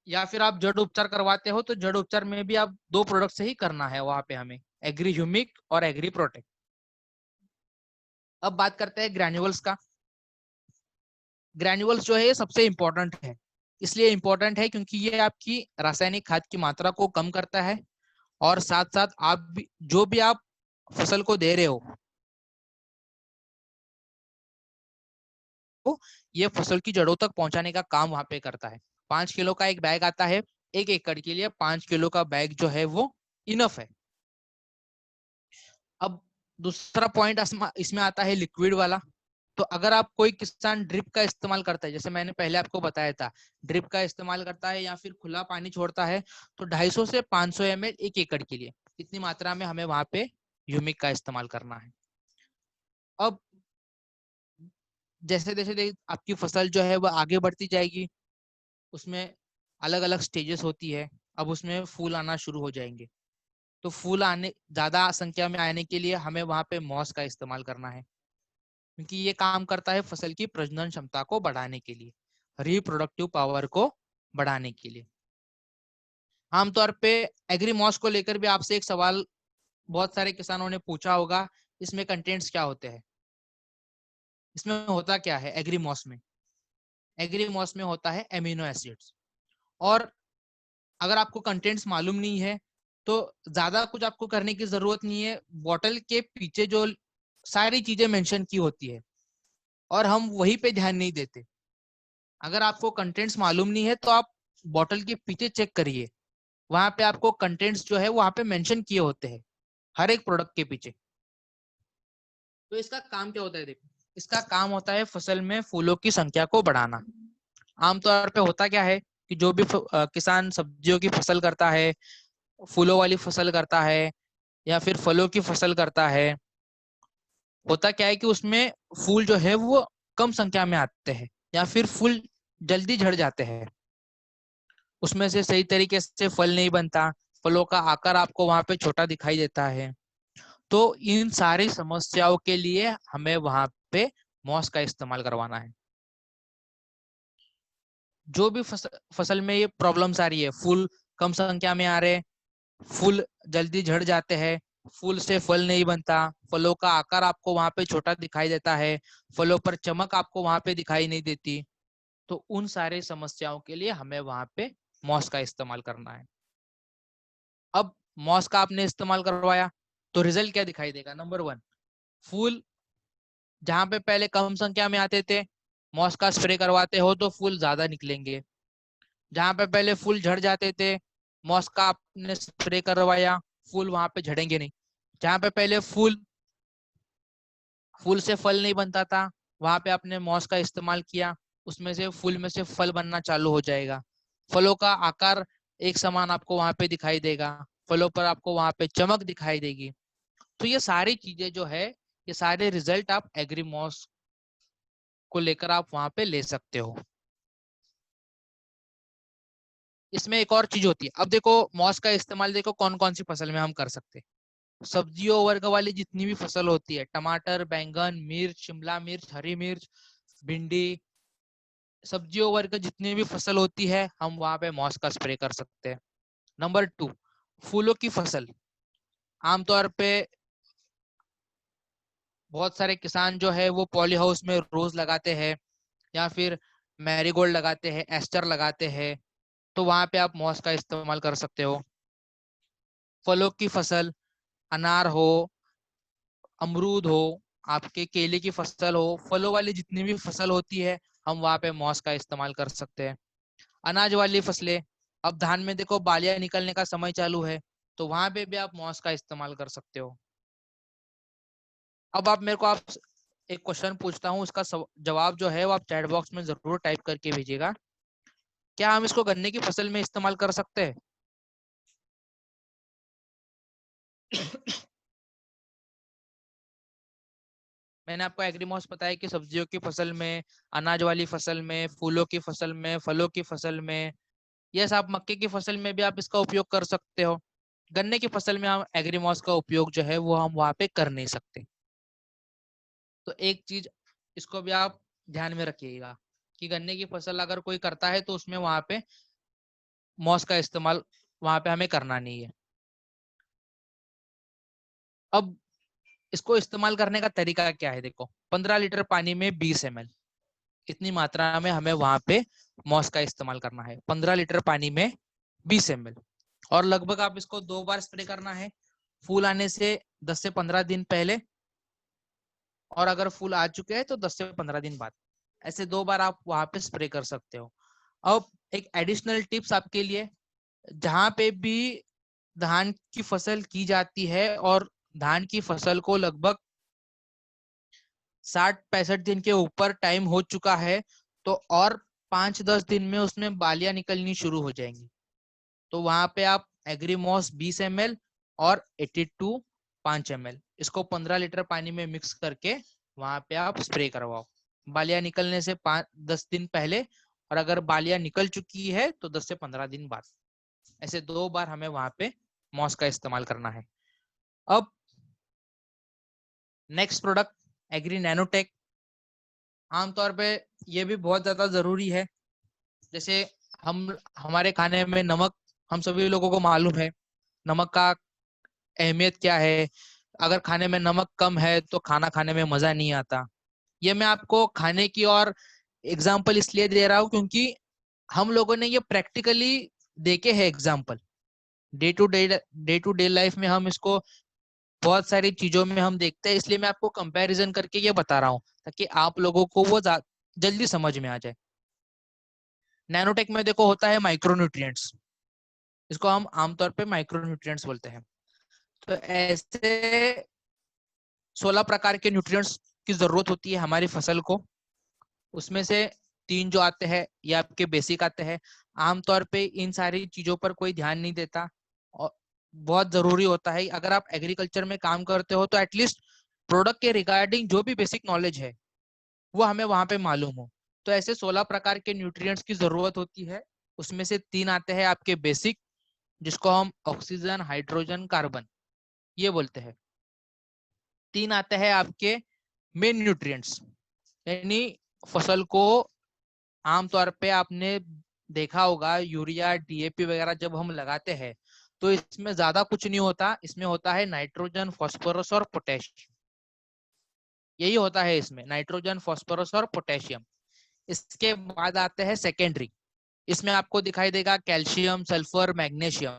या फिर आप जड़ उपचार करवाते हो तो जड़ उपचार में भी आप 2 प्रोडक्ट से ही करना है वहां पे हमें, एग्री ह्यूमिक और एग्री प्रोटेक्ट। अब बात करते हैं ग्रैन्युअल्स का। ग्रैन्युअल्स जो है सबसे इंपॉर्टेंट है, इसलिए इंपॉर्टेंट है क्योंकि ये आपकी रासायनिक खाद की मात्रा को कम करता है, और साथ साथ आप भी जो भी आप फसल को दे रहे हो ये फसल की जड़ों तक पहुंचाने का काम वहां पे करता है। 5 किलो का एक बैग आता है, 1 एकड़ के लिए 5 किलो का बैग जो है वो इनफ है। अब दूसरा पॉइंट इसमें आता है लिक्विड वाला। तो अगर आप कोई किसान ड्रिप का इस्तेमाल करता है, जैसे मैंने पहले आपको बताया था, ड्रिप का इस्तेमाल करता है या फिर खुला पानी छोड़ता है, तो 250 से 500 ml 1 एकड़ के लिए इतनी मात्रा में हमें वहां पे ह्यूमिक का इस्तेमाल करना है। अब जैसे जैसे आपकी फसल जो है वो आगे बढ़ती जाएगी, उसमें अलग अलग स्टेजेस होती है। अब उसमें फूल आना शुरू हो जाएंगे, तो फूल आने ज्यादा संख्या में आने के लिए हमें वहां पे मॉस का इस्तेमाल करना है, क्योंकि ये काम करता है फसल की प्रजनन क्षमता को बढ़ाने के लिए, रिप्रोडक्टिव पावर को बढ़ाने के लिए। आमतौर पे एग्रीमॉस को लेकर भी आपसे एक सवाल बहुत सारे किसानों ने पूछा होगा, इसमें कंटेंट्स क्या होते हैं, इसमें होता क्या है। एग्रीमॉस में होता है एमिनो एसिड्स। और अगर आपको कंटेंट्स मालूम नहीं है तो ज्यादा कुछ आपको करने की जरूरत नहीं है, बॉटल के पीछे जो सारी चीजें मेंशन की होती है और हम वहीं पे ध्यान नहीं देते। अगर आपको कंटेंट्स मालूम नहीं है तो आप बॉटल के पीछे चेक करिए, वहां पे आपको कंटेंट्स जो है वहां पे मेंशन किए होते हैं हर एक प्रोडक्ट के पीछे। तो इसका काम क्या होता है, देखो इसका काम होता है फसल में फूलों की संख्या को बढ़ाना। आमतौर पे होता क्या है कि जो भी किसान सब्जियों की फसल करता है, फूलों वाली फसल करता है या फिर फलों की फसल करता है, होता क्या है कि उसमें फूल जो है वो कम संख्या में आते हैं या फिर फूल जल्दी झड़ जाते हैं, उसमें से सही तरीके से फल नहीं बनता, फलों का आकार आपको वहां पे छोटा दिखाई देता है। तो इन सारी समस्याओं के लिए हमें वहां पे मॉस का इस्तेमाल करवाना है। जो भी फसल में ये प्रॉब्लम्स आ रही है, फूल कम संख्या में आ रहे, फूल जल्दी झड़ जाते हैं, फूल से फल नहीं बनता, फलों का आकार आपको वहां पे छोटा दिखाई देता है, फलों पर चमक आपको वहां पे दिखाई नहीं देती, तो उन सारे समस्याओं के लिए हमें वहां पे मॉस का इस्तेमाल करना है। अब मॉस का आपने इस्तेमाल करवाया तो रिजल्ट क्या दिखाई देगा? नंबर 1, फूल जहां पे पहले कम संख्या में आते थे, मॉस का स्प्रे करवाते हो तो फूल ज्यादा निकलेंगे। जहां पे पहले फूल झड़ जाते थे, मॉस का आपने स्प्रे करवाया, फूल वहां पे झड़ेंगे नहीं। जहां पे पहले फूल से फल नहीं बनता था, वहां पे आपने मॉस का इस्तेमाल किया, उसमें से फूल में से फल बनना चालू हो जाएगा। फलों का आकार एक समान आपको वहां पे दिखाई देगा, फलों पर आपको वहां पे चमक दिखाई देगी। तो ये सारी चीजें जो है, ये सारे रिजल्ट आप एग्री मॉस को लेकर आप वहां पे ले सकते हो। इसमें एक और चीज होती है, अब देखो मॉस का इस्तेमाल देखो कौन कौन सी फसल में हम कर सकते हैं। सब्जियों वर्ग वाली जितनी भी फसल होती है, टमाटर, बैंगन, मिर्च, शिमला मिर्च, हरी मिर्च, भिंडी, सब्जियों वर्ग जितनी भी फसल होती है, हम वहां पे मॉस का स्प्रे कर सकते हैं। नंबर 2, फूलों की फसल। आमतौर पे बहुत सारे किसान जो है वो पॉली हाउस में रोज लगाते हैं, या फिर मैरीगोल्ड लगाते हैं, एस्टर लगाते हैं, तो वहां पे आप मॉस का इस्तेमाल कर सकते हो। फलों की फसल, अनार हो, अमरूद हो, आपके केले की फसल हो, फलों वाली जितनी भी फसल होती है, हम वहां पे मॉस का इस्तेमाल कर सकते हैं। अनाज वाली फसलें, अब धान में देखो बालियां निकलने का समय चालू है, तो वहां पे भी आप मॉस का इस्तेमाल कर सकते हो। अब आप एक क्वेश्चन पूछता हूँ, उसका जवाब जो है वो आप चैट बॉक्स में जरूर टाइप करके भेजिएगा। क्या हम इसको गन्ने की फसल में इस्तेमाल कर सकते हैं? मैंने आपको एग्रीमॉस बताया कि सब्जियों की फसल में, अनाज वाली फसल में, फूलों की फसल में, फलों की फसल में, यस आप मक्के की फसल में भी आप इसका उपयोग कर सकते हो। गन्ने की फसल में हम एग्रीमॉस का उपयोग जो है वो हम वहां पे कर नहीं सकते। तो एक चीज इसको भी आप ध्यान में रखिएगा कि गन्ने की फसल अगर कोई करता है तो उसमें वहां पे मॉस का इस्तेमाल वहां पे हमें करना नहीं है। अब इसको इस्तेमाल करने का तरीका क्या है? देखो, 15 लीटर पानी में 20 ml, इतनी मात्रा में हमें वहां पे मॉस का इस्तेमाल करना है। 15 लीटर पानी में 20 ml, और लगभग आप इसको 2 बार स्प्रे करना है, फूल आने से 10 से 15 दिन पहले, और अगर फूल आ चुके हैं तो 10 से 15 दिन बाद। ऐसे 2 बार आप वहां पे स्प्रे कर सकते हो। अब एक एडिशनल टिप्स आपके लिए, जहां पे भी धान की फसल की जाती है और धान की फसल को लगभग 60-65 दिन के ऊपर टाइम हो चुका है, तो और 5-10 दिन में उसमें बालियां निकलनी शुरू हो जाएंगी, तो वहां पे आप एग्रीमॉस 20 ml और 82 5 ml, इसको 15 लीटर पानी में मिक्स करके वहां पे आप स्प्रे करवाओ, बालियां निकलने से 5-10 दिन पहले, और अगर बालियां निकल चुकी है तो 10 से 15 दिन बाद। ऐसे 2 बार हमें वहां पे मॉस का इस्तेमाल करना है। अब नेक्स्ट प्रोडक्ट, एग्री नैनोटेक। आमतौर पे ये भी बहुत ज्यादा जरूरी है। जैसे हम हमारे खाने में नमक, हम सभी लोगों को मालूम है नमक का अहमियत क्या है। अगर खाने में नमक कम है तो खाना खाने में मजा नहीं आता। ये मैं आपको खाने की और एग्जाम्पल इसलिए दे रहा हूँ क्योंकि हम लोगों ने ये प्रैक्टिकली देखे हैं example. Day to day life में हम इसको बहुत सारी चीजों में हम देखते हैं, इसलिए मैं आपको कंपैरिजन करके ये बता रहा हूँ ताकि आप लोगों को वो जल्दी समझ में आ जाए। नैनोटेक में देखो होता है माइक्रोन्यूट्रिएंट्स, इसको हम आमतौर पे माइक्रोन्यूट्रिएंट्स बोलते हैं। तो ऐसे 16 प्रकार के न्यूट्रिएंट्स की जरूरत होती है हमारी फसल को। उसमें से 3 जो आते हैं ये आपके बेसिक आते हैं। आमतौर पे इन सारी चीजों पर कोई ध्यान नहीं देता, और बहुत जरूरी होता है अगर आप एग्रीकल्चर में काम करते हो तो एटलीस्ट प्रोडक्ट के रिगार्डिंग जो भी बेसिक नॉलेज है वो हमें वहां पे मालूम हो। तो ऐसे 16 प्रकार के न्यूट्रिएंट्स की जरूरत होती है। उसमें से 3 आते हैं आपके बेसिक, जिसको हम ऑक्सीजन, हाइड्रोजन, कार्बन ये बोलते हैं। 3 आते हैं आपके मेन न्यूट्रिएंट्स, यानी फसल को आमतौर पे आपने देखा होगा यूरिया, डीएपी वगैरह जब हम लगाते हैं तो इसमें ज्यादा कुछ नहीं होता, इसमें होता है नाइट्रोजन, फास्फोरस और पोटेशियम। यही होता है इसमें, नाइट्रोजन, फास्फोरस और पोटेशियम। इसके बाद आते हैं सेकेंडरी, इसमें आपको दिखाई देगा कैल्शियम, सल्फर, मैग्नीशियम।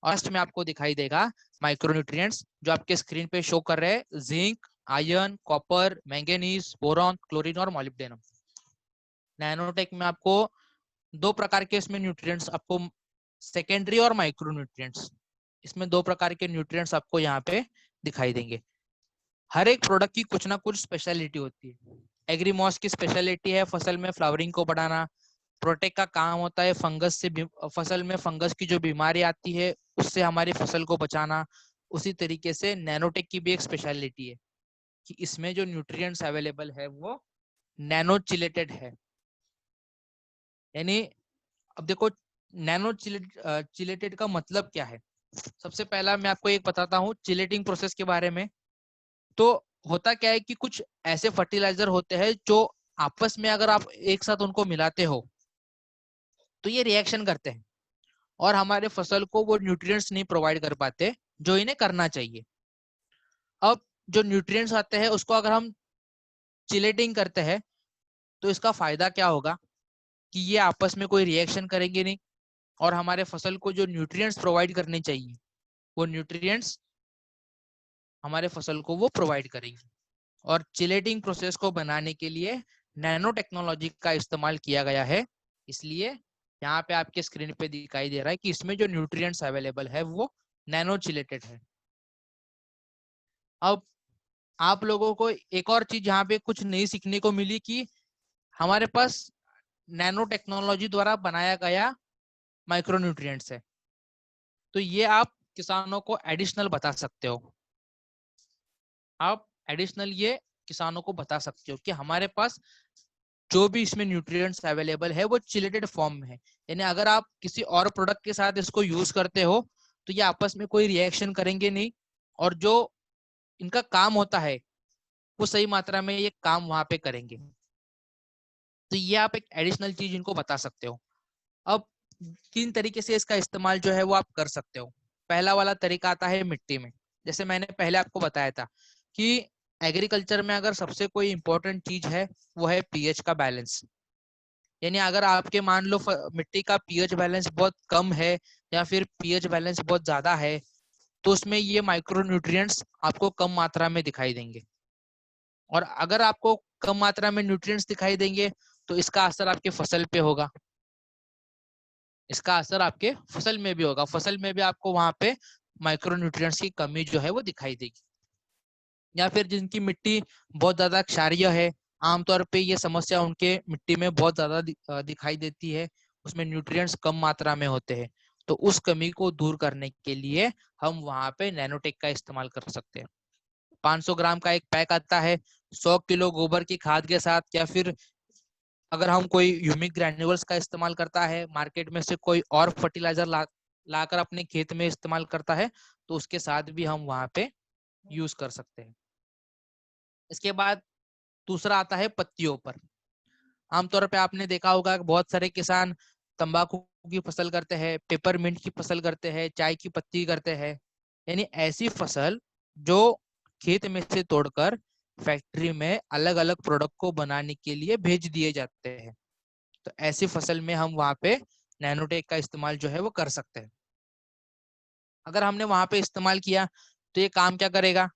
और लास्ट में आपको दिखाई देगा माइक्रोन्यूट्रिएंट्स जो आपके स्क्रीन पे शो कर रहे हैं, zinc, iron, copper, manganese, boron, chlorine और मॉलिब्डेनम। नैनोटेक में आपको 2 प्रकार के इसमें न्यूट्रिएंट्स आपको, सेकेंडरी और माइक्रोन्यूट्रिएंट्स, इसमें 2 प्रकार के न्यूट्रिएंट्स आपको यहाँ पे दिखाई देंगे। हर एक प्रोडक्ट की कुछ ना कुछ स्पेशलिटी होती है। एग्रीमॉस की स्पेशलिटी है फसल में फ्लावरिंग को बढ़ाना। प्रोटेक्ट का काम होता है फंगस से, फसल में फंगस की जो बीमारी आती है उससे हमारी फसल को बचाना। उसी तरीके से नैनोटेक की भी एक स्पेशलिटी है कि इसमें जो न्यूट्रिएंट्स अवेलेबल है वो नैनो चिलेटेड है। यानी अब देखो नैनो चिलेटेड का मतलब क्या है। सबसे पहला मैं आपको एक बताता हूँ चिलेटिंग प्रोसेस के बारे में। तो होता क्या है कि कुछ ऐसे फर्टिलाइजर होते हैं जो आपस में अगर आप एक साथ उनको मिलाते हो तो ये रिएक्शन करते हैं और हमारे फसल को वो न्यूट्रिएंट्स नहीं प्रोवाइड कर पाते जो इन्हें करना चाहिए। अब जो न्यूट्रिएंट्स आते हैं उसको अगर हम चिलेटिंग करते हैं तो इसका फायदा क्या होगा कि ये आपस में कोई रिएक्शन करेंगे नहीं और हमारे फसल को जो न्यूट्रिएंट्स प्रोवाइड करने चाहिए वो न्यूट्रिएंट्स हमारे फसल को वो प्रोवाइड करेंगे। और चिलेटिंग प्रोसेस को बनाने के लिए नैनो टेक्नोलॉजी का इस्तेमाल किया गया है। इसलिए यहाँ पे आपके स्क्रीन पे दिखाई दे रहा है कि इसमें जो न्यूट्रिएंट्स अवेलेबल है वो नैनो चिलेटेड है। अब आप लोगों को एक और चीज यहाँ पे कुछ नई सीखने को मिली कि हमारे पास नैनो टेक्नोलॉजी द्वारा बनाया गया माइक्रोन्यूट्रिएंट्स है। तो ये आप किसानों को एडिशनल बता सकते हो, आप एडिशनल ये किसानों को बता सकते हो कि हमारे पास जो भी इसमें न्यूट्रिएंट्स अवेलेबल है वो चिलेटेड फॉर्म में है। यानी अगर आप किसी और प्रोडक्ट के साथ इसको यूज करते हो तो ये आपस में कोई रिएक्शन करेंगे नहीं और जो इनका काम होता है वो सही मात्रा में ये काम वहां पे करेंगे। तो ये आप एक एडिशनल चीज इनको बता सकते हो। अब 3 तरीके से इसका इस्तेमाल जो है वो आप कर सकते हो। पहला वाला तरीका आता है मिट्टी में। जैसे मैंने पहले आपको बताया था कि एग्रीकल्चर में अगर सबसे कोई इंपॉर्टेंट चीज है वो है पीएच का बैलेंस। यानी अगर आपके मान लो मिट्टी का पीएच बैलेंस बहुत कम है या फिर पीएच बैलेंस बहुत ज्यादा है तो उसमें ये माइक्रो न्यूट्रिएंट्स आपको कम मात्रा में दिखाई देंगे। और अगर आपको कम मात्रा में न्यूट्रिएंट्स दिखाई देंगे तो इसका असर आपके फसल पे होगा, इसका असर आपके फसल में भी होगा, फसल में भी आपको वहां पे माइक्रो न्यूट्रिएंट्स की कमी जो है वो दिखाई देगी। या फिर जिनकी मिट्टी बहुत ज्यादा क्षारीय है, आमतौर पे ये समस्या उनके मिट्टी में बहुत ज्यादा दिखाई देती है, उसमें न्यूट्रिएंट्स कम मात्रा में होते हैं, तो उस कमी को दूर करने के लिए हम वहां पे नैनोटेक का इस्तेमाल कर सकते हैं। 500 ग्राम का एक पैक आता है 100 किलो गोबर की खाद के साथ, या फिर अगर हम कोई ह्यूमिक ग्रैन्युअल्स का इस्तेमाल करता है, मार्केट में से कोई और फर्टिलाइजर लाकर अपने खेत में इस्तेमाल करता है तो उसके साथ भी हम वहां पे यूज कर सकते हैं। इसके बाद दूसरा आता है पत्तियों पर। आमतौर पे आपने देखा होगा कि बहुत सारे किसान तंबाकू की फसल करते हैं, पेपरमिंट की फसल करते हैं, चाय की पत्ती करते हैं, यानी ऐसी फसल जो खेत में से तोड़कर फैक्ट्री में अलग अलग प्रोडक्ट को बनाने के लिए भेज दिए जाते हैं। तो ऐसी फसल में हम वहां पे नैनोटेक का इस्तेमाल जो है वो कर सकते हैं। अगर हमने वहां पे इस्तेमाल किया तो ये काम क्या करेगा,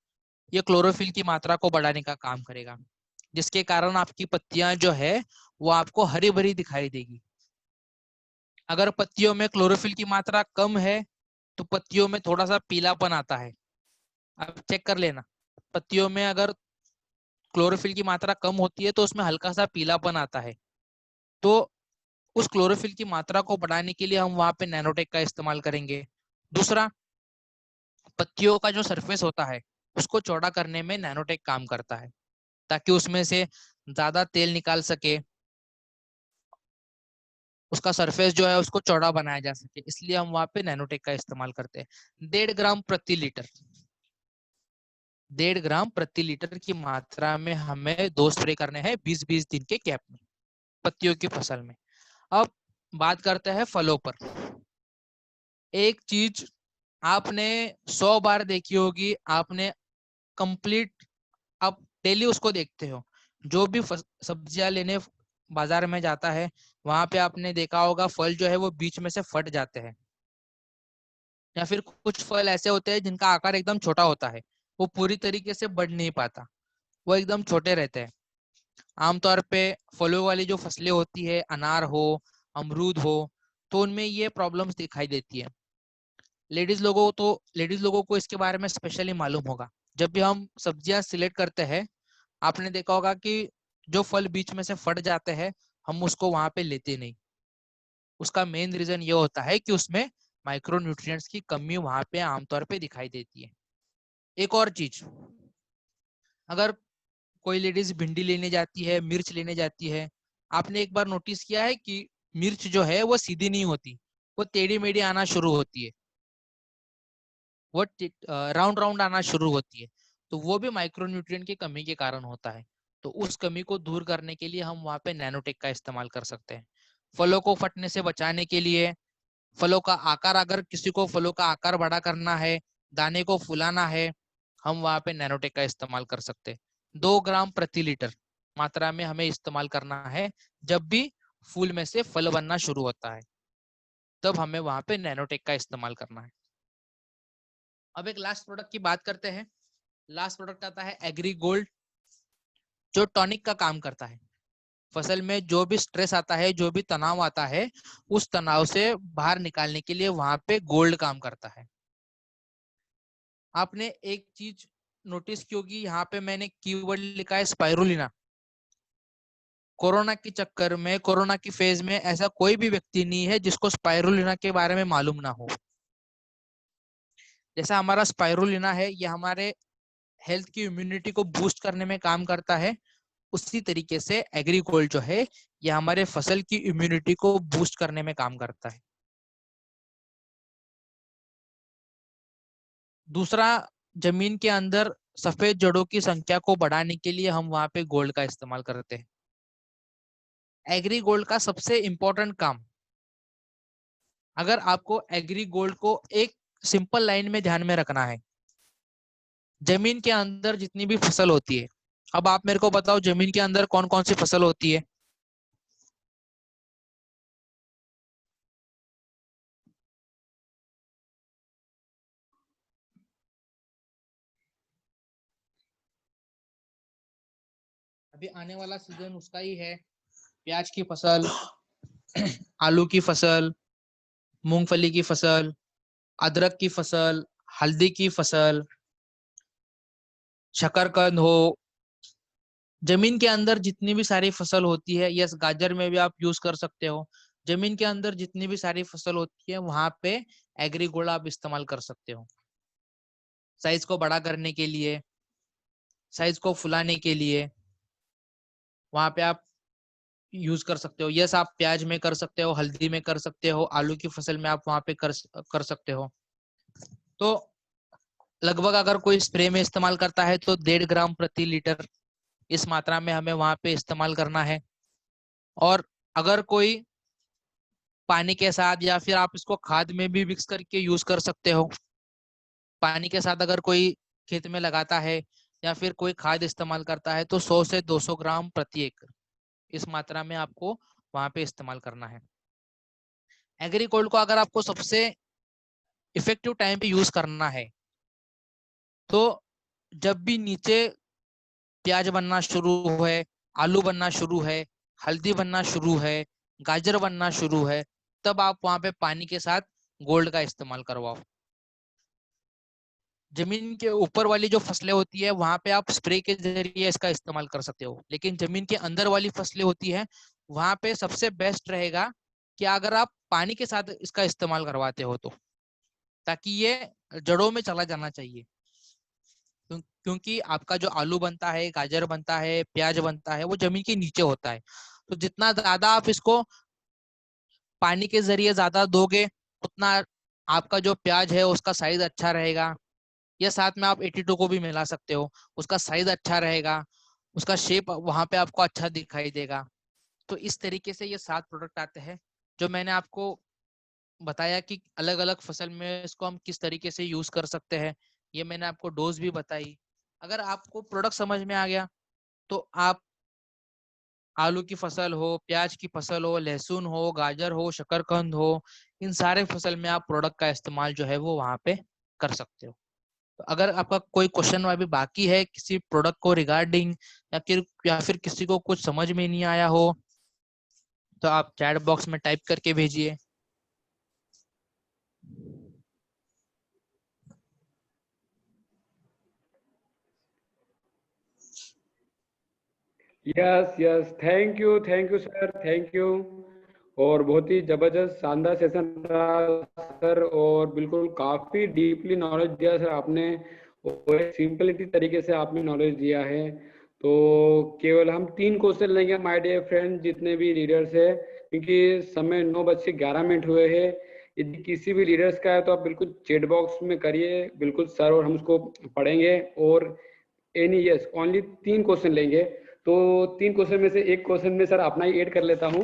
ये क्लोरोफिल की मात्रा को बढ़ाने का काम करेगा, जिसके कारण आपकी पत्तियां जो है वो आपको हरी भरी दिखाई देगी। अगर पत्तियों में क्लोरोफिल की मात्रा कम है तो पत्तियों में थोड़ा सा पीलापन आता है। आप चेक कर लेना, पत्तियों में अगर क्लोरोफिल की मात्रा कम होती है तो उसमें हल्का सा पीलापन आता है। तो उस क्लोरोफिल की मात्रा को बढ़ाने के लिए हम वहां पे नैनोटेक का इस्तेमाल करेंगे। दूसरा, पत्तियों का जो सरफेस होता है उसको चौड़ा करने में नैनोटेक काम करता है ताकि उसमें से ज्यादा तेल निकाल सके उसका सरफेस जो है उसको चौड़ा बनाया जा सके, इसलिए हम वहां पे नैनोटेक का इस्तेमाल करते हैं। 1.5 ग्राम प्रति लीटर, 1.5 ग्राम प्रति लीटर की मात्रा में हमें 2 स्प्रे करने हैं 20-20 दिन के गैप में पत्तियों की फसल में। अब बात करते हैं फलों पर। एक चीज आपने 100 बार देखी होगी, आपने कंप्लीट, आप डेली उसको देखते हो, जो भी सब्जियां लेने बाजार में जाता है, वहां पे आपने देखा होगा फल जो है वो बीच में से फट जाते हैं, या फिर कुछ फल ऐसे होते हैं जिनका आकार एकदम छोटा होता है, वो पूरी तरीके से बढ़ नहीं पाता, वो एकदम छोटे रहते हैं। आमतौर पे फलों वाली जो फसलें होती है, अनार हो, अमरूद हो, तो उनमें ये प्रॉब्लम्स दिखाई देती है। लेडीज लोगों को इसके बारे में स्पेशली मालूम होगा। जब भी हम सब्जियां सिलेक्ट करते हैं, आपने देखा होगा कि जो फल बीच में से फट जाते हैं, हम उसको वहां पे लेते नहीं। उसका मेन रीजन ये होता है कि उसमें माइक्रो न्यूट्रिएंट्स की कमी वहां पे आमतौर पे दिखाई देती है। एक और चीज, अगर कोई लेडीज भिंडी लेने जाती है, मिर्च लेने जाती है, आपने एक बार नोटिस किया है कि मिर्च जो है वो सीधी नहीं होती, वो टेढ़ी मेढ़ी आना शुरू होती है, वो राउंड राउंड आना शुरू होती है। तो वो भी माइक्रोन्यूट्रिएंट की कमी के कारण होता है। तो उस कमी को दूर करने के लिए हम वहां पे नैनोटेक का इस्तेमाल कर सकते हैं। फलों को फटने से बचाने के लिए, फलों का आकार, अगर किसी को फलों का आकार बड़ा करना है, दाने को फुलाना है, हम वहां पे नैनोटेक का इस्तेमाल कर सकते हैं। 2 ग्राम प्रति लीटर मात्रा में हमें इस्तेमाल करना है। जब भी फूल में से फल बनना शुरू होता है, तब हमें वहां पे नैनोटेक का इस्तेमाल करना है। अब एक लास्ट प्रोडक्ट की बात करते हैं। लास्ट प्रोडक्ट आता है एग्री गोल्ड, जो टॉनिक का काम करता है। फसल में जो भी स्ट्रेस आता है, जो भी तनाव आता है, उस तनाव से बाहर निकालने के लिए वहां पे गोल्ड काम करता है। आपने एक चीज नोटिस की होगी, यहाँ पे मैंने कीवर्ड लिखा है स्पाइरुलिना। कोरोना के चक्कर में, कोरोना की फेज में ऐसा कोई भी व्यक्ति नहीं है जिसको स्पाइरुलिना के बारे में मालूम ना हो। जैसा हमारा स्पाइरुलिना है, ये हमारे हेल्थ की इम्यूनिटी को बूस्ट करने में काम करता है, उसी तरीके से एग्रीगोल्ड जो है ये हमारे फसल की इम्यूनिटी को बूस्ट करने में काम करता है। दूसरा, जमीन के अंदर सफेद जड़ों की संख्या को बढ़ाने के लिए हम वहां पे गोल्ड का इस्तेमाल करते हैं। एग्री गोल्ड का सबसे इंपॉर्टेंट काम, अगर आपको एग्री गोल्ड को एक सिंपल लाइन में ध्यान में रखना है, जमीन के अंदर जितनी भी फसल होती है, अब आप मेरे को बताओ जमीन के अंदर कौन कौन सी फसल होती है? अभी आने वाला सीजन उसका ही है। प्याज की फसल, आलू की फसल, मूंगफली की फसल, अदरक की फसल, हल्दी की फसल, शकरकंद हो, जमीन के अंदर जितनी भी सारी फसल होती है, यस गाजर में भी आप यूज कर सकते हो। जमीन के अंदर जितनी भी सारी फसल होती है, वहां पे एग्रीगोल्ड आप इस्तेमाल कर सकते हो। साइज को बड़ा करने के लिए, साइज को फुलाने के लिए वहां पे आप यूज कर सकते हो। यस, आप प्याज में कर सकते हो, हल्दी में कर सकते हो, आलू की फसल में आप वहां पे कर सकते हो। तो लगभग अगर कोई स्प्रे में इस्तेमाल करता है तो 1.5 ग्राम प्रति लीटर, इस मात्रा में हमें वहां पे इस्तेमाल करना है। और अगर कोई पानी के साथ, या फिर आप इसको खाद में भी मिक्स करके यूज कर सकते हो। पानी के साथ अगर कोई खेत में लगाता है या फिर कोई खाद इस्तेमाल करता है, तो 100 से 200 ग्राम प्रति एकड़, इस मात्रा में आपको वहां पे इस्तेमाल करना है। एग्रीकोल्ड को अगर आपको सबसे इफेक्टिव टाइम पे यूज करना है, तो जब भी नीचे प्याज बनना शुरू है, आलू बनना शुरू है, हल्दी बनना शुरू है, गाजर बनना शुरू है, तब आप वहां पे पानी के साथ गोल्ड का इस्तेमाल करवाओ। जमीन के ऊपर वाली जो फसलें होती है, वहां पे आप स्प्रे के जरिए इसका इस्तेमाल कर सकते हो, लेकिन जमीन के अंदर वाली फसलें होती है, वहां पे सबसे बेस्ट रहेगा कि अगर आप पानी के साथ इसका इस्तेमाल करवाते हो, तो ताकि ये जड़ों में चला जाना चाहिए। क्योंकि आपका जो आलू बनता है, गाजर बनता है, प्याज बनता है, वो जमीन के नीचे होता है। तो जितना ज्यादा आप इसको पानी के जरिए ज्यादा दोगे उतना आपका जो प्याज है उसका साइज अच्छा रहेगा। या साथ में आप 82 को भी मिला सकते हो, उसका साइज अच्छा रहेगा, उसका शेप वहां पे आपको अच्छा दिखाई देगा। तो इस तरीके से ये 7 प्रोडक्ट आते हैं जो मैंने आपको बताया कि अलग अलग फसल में इसको हम किस तरीके से यूज कर सकते हैं। ये मैंने आपको डोज भी बताई। अगर आपको प्रोडक्ट समझ में आ गया तो आप आलू की फसल हो, प्याज की फसल हो, लहसुन हो, गाजर हो, शकरकंद हो, इन सारे फसल में आप प्रोडक्ट का इस्तेमाल जो है वो वहां पे कर सकते हो। तो अगर आपका कोई क्वेश्चन अभी बाकी है किसी प्रोडक्ट को रिगार्डिंग, या फिर किसी को कुछ समझ में नहीं आया हो, तो आप चैट बॉक्स में टाइप करके भेजिए। Yes yes, thank you sir, thank you. और बहुत ही जबरदस्त शानदार सेशन रहा सर, और बिल्कुल काफी डीपली नॉलेज दिया सर आपने, और सिंपलिटी तरीके से आपने नॉलेज दिया है। तो केवल हम 3 क्वेश्चन लेंगे माय डियर फ्रेंड, जितने भी लीडर्स है, क्योंकि समय 9:11 हुए हैं। यदि किसी भी लीडर्स का है तो आप बिल्कुल चैट बॉक्स में करिए, बिल्कुल सर और हम उसको पढ़ेंगे। और एनी यस, ओनली 3 क्वेश्चन लेंगे। तो 3 क्वेश्चन में से एक क्वेश्चन में सर अपना ही ऐड कर लेता हूँ।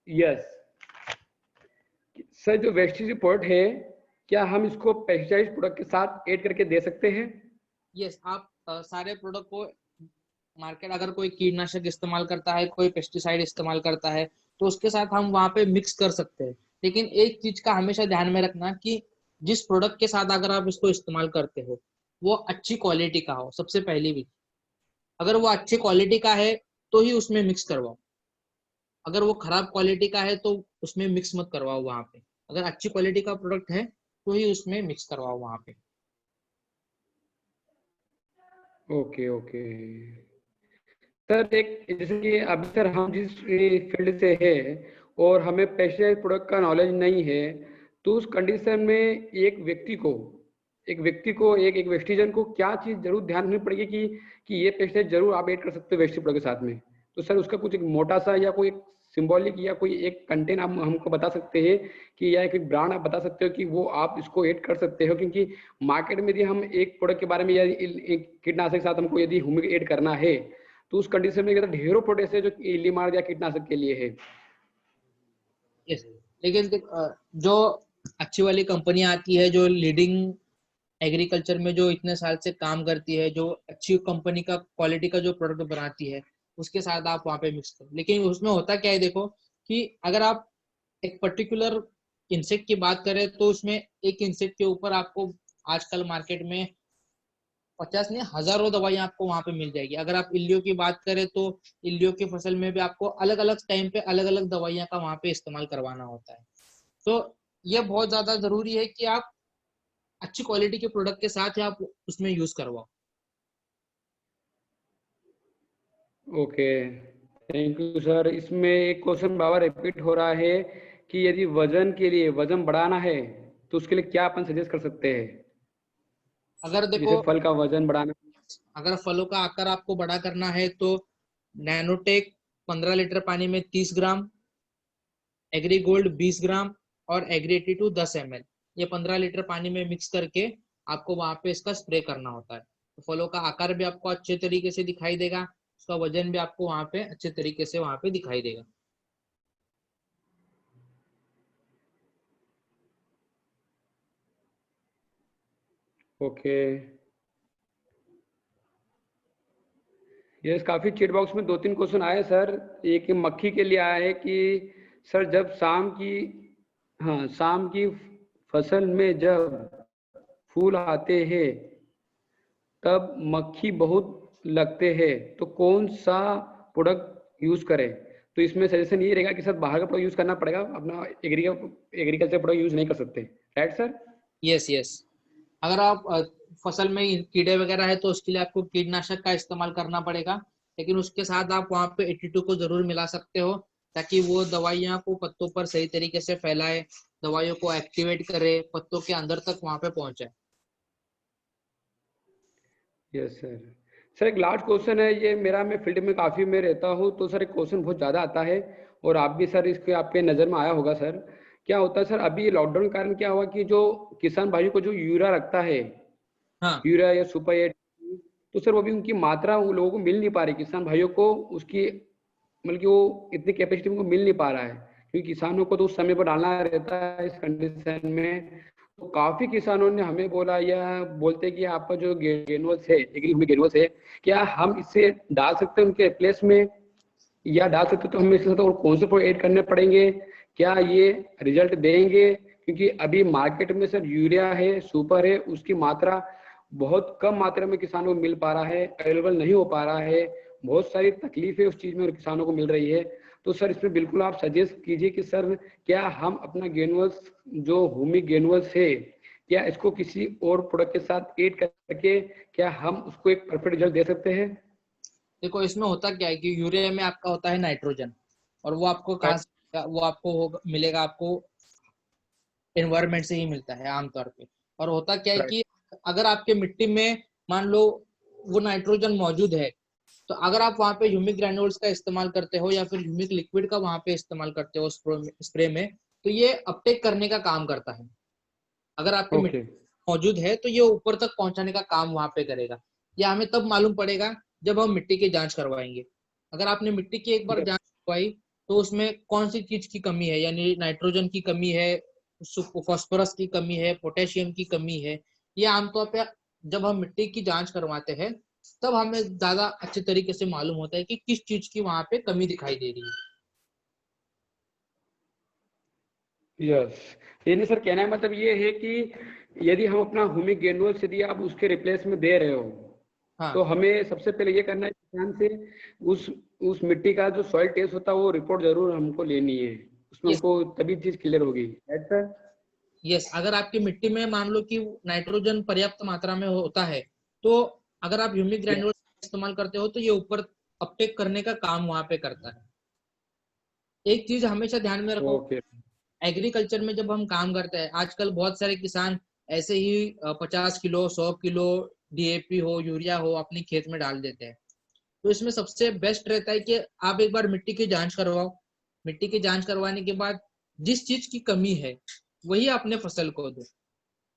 यस सर, जो वेस्टेज रिपोर्ट है, क्या हम इसको पेस्टिसाइड प्रोडक्ट के साथ ऐड करके दे सकते हैं? यस, आप सारे प्रोडक्ट को मार्केट, अगर कोई कीटनाशक इस्तेमाल करता है, कोई पेस्टिसाइड इस्तेमाल करता है, तो उसके साथ हम वहां पे मिक्स कर सकते हैं। लेकिन एक चीज का हमेशा ध्यान में रखना कि जिस प्रोडक्ट के साथ अगर आप इसको इस्तेमाल करते हो वो अच्छी क्वालिटी का हो। सबसे पहली भी, अगर वो अच्छी क्वालिटी का है तो ही उसमें मिक्स करवाओ। अगर वो खराब क्वालिटी का है तो उसमें मिक्स मत करवाओ वहां पे। अगर अच्छी क्वालिटी का प्रोडक्ट है तो ही उसमें मिक्स करवाओ वहां पे। ओके ओके सर, एक जैसे कि अभी सर हम जिस फील्ड से है और हमें पेस्टिसाइड प्रोडक्ट का नॉलेज नहीं है, तो उस कंडीशन में एक व्यक्ति को एक वेस्टिजन को क्या चीज़ जरूर ध्यान रखनी पड़ेगी कि ये पेस्टिसाइड जरूर आप ऐड कर सकते हो वेस्टिज प्रोडक्ट के साथ में। तो सर उसका कुछ एक मोटा सा या कोई एक सिंबॉलिक या कोई एक कंटेंट आप हमको बता सकते हैं कि, या एक ब्रांड आप बता सकते हो कि वो आप इसको ऐड कर सकते हो? क्योंकि मार्केट में यदि हम एक प्रोडक्ट के बारे में या एक कीटनाशक के साथ हमको यदि ह्यूमिक ऐड करना है, तो उस कंडीशन में ढेरों प्रोडक्ट्स है जो इल्ली मार या कीटनाशक के लिए है। यस, लेकिन जो अच्छी वाली कंपनी आती है जो लीडिंग एग्रीकल्चर में जो इतने साल से काम करती है, जो अच्छी कंपनी का क्वालिटी का जो प्रोडक्ट बनाती है, उसके साथ आप वहां पे मिक्स करो। लेकिन उसमें होता क्या है, देखो कि अगर आप एक पर्टिकुलर इंसेक्ट की बात करें तो उसमें एक इंसेक्ट के ऊपर आपको आजकल मार्केट में 50 नहीं हजारों दवाइयां आपको वहां पे मिल जाएगी। अगर आप इल्लियों की बात करें तो इल्लियों की फसल में भी आपको अलग अलग टाइम पे अलग अलग दवाइयां का वहां पे इस्तेमाल करवाना होता है। तो ये बहुत ज्यादा जरूरी है कि आप अच्छी क्वालिटी के प्रोडक्ट के साथ ही आप उसमें यूज करवाओ। Okay, thank you sir. इसमें एक क्वेश्चन बार रिपीट हो रहा है कि यदि वजन बढ़ाना है तो उसके लिए क्या अपन सजेस्ट कर सकते हैं? अगर जैसे देखो, फल का वजन बढ़ाना। अगर फलों का आकार आपको बड़ा करना है तो नैनोटेक 15 लीटर पानी में 30 ग्राम, एग्री गोल्ड 20 ग्राम और एग्री 82 10 ml, ये 15 लीटर पानी में मिक्स करके आपको वहां पे इसका स्प्रे करना होता है। तो फलों का आकार भी आपको अच्छे तरीके से दिखाई देगा, उसका वजन भी आपको वहां पे अच्छे तरीके से वहां पे दिखाई देगा। ओके, यस, काफी चेट बॉक्स में 2-3 क्वेश्चन आए सर। एक मक्खी के लिए आया है कि सर जब शाम की फसल में जब फूल आते हैं तब मक्खी बहुत लगते हैं, तो कौन सा प्रोडक्ट यूज करें? तो इसमें सजेशन ये रहेगा कि सर बाहर का प्रोडक्ट यूज करना पड़ेगा, अपना एग्रीकल्चर प्रोडक्ट यूज नहीं कर सकते, राइट सर? यस यस, अगर आप फसल में कीड़े वगैरह है तो उसके लिए आपको कीटनाशक का इस्तेमाल करना पड़ेगा। लेकिन उसके साथ आप वहां पे 82 को जरूर मिला सकते हो ताकि वो दवाइयां को पत्तों पर सही तरीके से फैलाए, दवाइयों को एक्टिवेट करे, पत्तों के अंदर तक वहां पे पहुंचे। यस सर, सर एक लास्ट क्वेश्चन है ये मेरा, मैं फील्ड में काफ़ी में रहता हूँ, तो सर एक क्वेश्चन बहुत ज़्यादा आता है और आप भी सर इसके आपके नज़र में आया होगा सर। क्या होता है सर, अभी लॉकडाउन के कारण क्या हुआ कि जो किसान भाइयों को जो यूरिया लगता है, हाँ यूरिया या सुपर एट, तो सर वो भी उनकी मात्रा उन लोगों को मिल नहीं पा रही, किसान भाइयों को उसकी मतलब कि वो इतनी कैपेसिटी उनको मिल नहीं पा रहा है, क्योंकि किसानों को तो उस समय पर डालना रहता है इस कंडीशन में। तो काफी किसानों ने हमें बोला या बोलते कि आपका जो गेनुअल्स है, एग्री में गेनुअल्स है, क्या हम इसे डाल सकते हैं उनके प्लेस में, या डाल सकते तो हमें इसके साथ और कौन से प्रोडक्ट ऐड करने पड़ेंगे, क्या ये रिजल्ट देंगे? क्योंकि अभी मार्केट में सर यूरिया है, सुपर है, उसकी मात्रा बहुत कम मात्रा में किसानों को मिल पा रहा है, अवेलेबल नहीं हो पा रहा है, बहुत सारी तकलीफें उस चीज में किसानों को मिल रही है। तो सर इसमें बिल्कुल आप सजेस्ट कीजिए कि सर क्या हम अपना गेनुअल्स जो हुमिक गेनुअल्स है, क्या इसको किसी और प्रोडक्ट के साथ ऐड करके क्या हम उसको एक परफेक्ट रिजल्ट दे सकते हैं? देखो, इसमें होता क्या है कि यूरिया में आपका होता है नाइट्रोजन, और वो आपको कहाँ से, वो आपको मिलेगा आपको एनवायरनमेंट से ही मिलता है आमतौर पे। और होता क्या है राइट। कि अगर आपके मिट्टी में मान लो वो नाइट्रोजन मौजूद है, तो अगर आप वहां पे ह्यूमिक ग्रैन्युल्स का इस्तेमाल करते हो या फिर ह्यूमिक लिक्विड का वहां पे इस्तेमाल करते हो स्प्रे में, तो ये अपटेक करने का काम करता है। अगर आपके मिट्टी ओके। मौजूद है तो ये ऊपर तक पहुंचाने का काम वहां पे करेगा। या हमें तब मालूम पड़ेगा जब हम मिट्टी की जांच करवाएंगे। अगर आपने मिट्टी की एक बार जांच करवाई तो उसमें कौन सी चीज की कमी है, यानी नाइट्रोजन की कमी है, फास्फोरस की कमी है, पोटेशियम की कमी है, ये आमतौर पे जब हम मिट्टी की जांच करवाते हैं तब हमें ज्यादा अच्छे तरीके से मालूम होता है कि किस चीज की वहां पे कमी दिखाई दे रही है। यस, यानी सर कहना है मतलब ये है कि यदि हम अपना ह्यूमिक ग्रेन्युल्स यदि आप उसके रिप्लेस में दे रहे हो, तो हाँ, हमें सबसे पहले ये करना है किसान से उस उस मिट्टी का जो सॉइल टेस्ट होता है वो रिपोर्ट जरूर हमको लेनी है, उसमें ये हमको तभी चीज क्लियर होगी, राइट सर? यस, अगर आपकी मिट्टी में मान लो कि नाइट्रोजन पर्याप्त मात्रा में होता है, तो अगर आप ह्यूमिक ग्रैन्युल इस्तेमाल करते हो तो ये ऊपर अपटेक करने का काम वहां पे करता है। एक चीज हमेशा ध्यान में रखो, ओके। एग्रीकल्चर में जब हम काम करते हैं, आजकल बहुत सारे किसान ऐसे ही 50 किलो 100 किलो डीएपी हो यूरिया हो अपने खेत में डाल देते हैं। तो इसमें सबसे बेस्ट रहता है कि आप एक बार मिट्टी की जांच करवाओ। मिट्टी की जांच करवाने के बाद जिस चीज की कमी है वही अपने फसल को दो।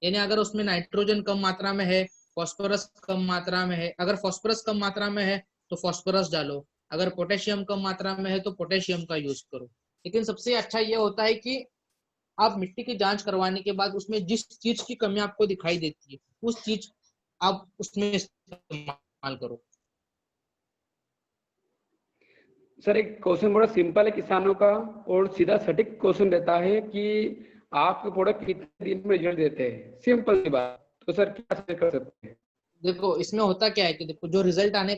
यानी अगर उसमें नाइट्रोजन कम मात्रा में है, फास्फोरस कम मात्रा में है, अगर फास्फोरस कम मात्रा में है तो फास्फोरस डालो, अगर पोटेशियम कम मात्रा में है तो पोटेशियम का यूज करो। लेकिन सबसे अच्छा ये होता है कि आप मिट्टी की जांच करवाने के बाद उसमें जिस चीज की कमी आपको दिखाई देती है उस चीज आप उसमें इस्तेमाल करो। सर एक क्वेश्चन बड़ा सिंपल है किसानों का और सीधा सटीक क्वेश्चन रहता है कि आपके प्रोडक्ट कितने दिन में रिजल्ट देते हैं, सिंपल सी बात, तो सर क्या suggest कर सकते हैं? देखो, इसमें होता क्या है कि देखो, जो रिजल्ट आने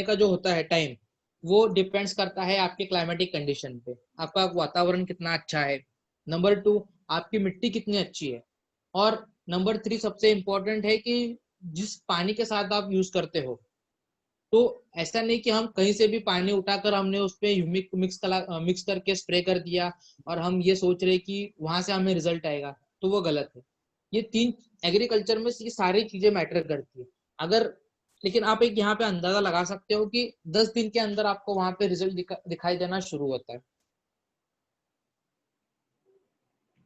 का जो होता है टाइम, वो डिपेंड्स करता है आपके क्लाइमेटिक कंडीशन पे। आपका वातावरण कितना अच्छा है, नंबर 2 आपकी मिट्टी कितनी अच्छी है, और नंबर 3 सबसे इम्पोर्टेंट है कि जिस पानी के साथ आप यूज करते हो। तो ऐसा नहीं कि हम कहीं से भी पानी उठाकर हमने उस पे ह्यूमिक मिक्स करके स्प्रे कर दिया और हम ये सोच रहे कि वहां से हमें रिजल्ट आएगा, तो वो गलत है। ये तीन एग्रीकल्चर में ये सारी चीजें मैटर करती है। अगर लेकिन आप एक यहाँ पे अंदाजा लगा सकते हो कि 10 दिन के अंदर आपको वहां पे रिजल्ट दिखाई देना शुरू होता है।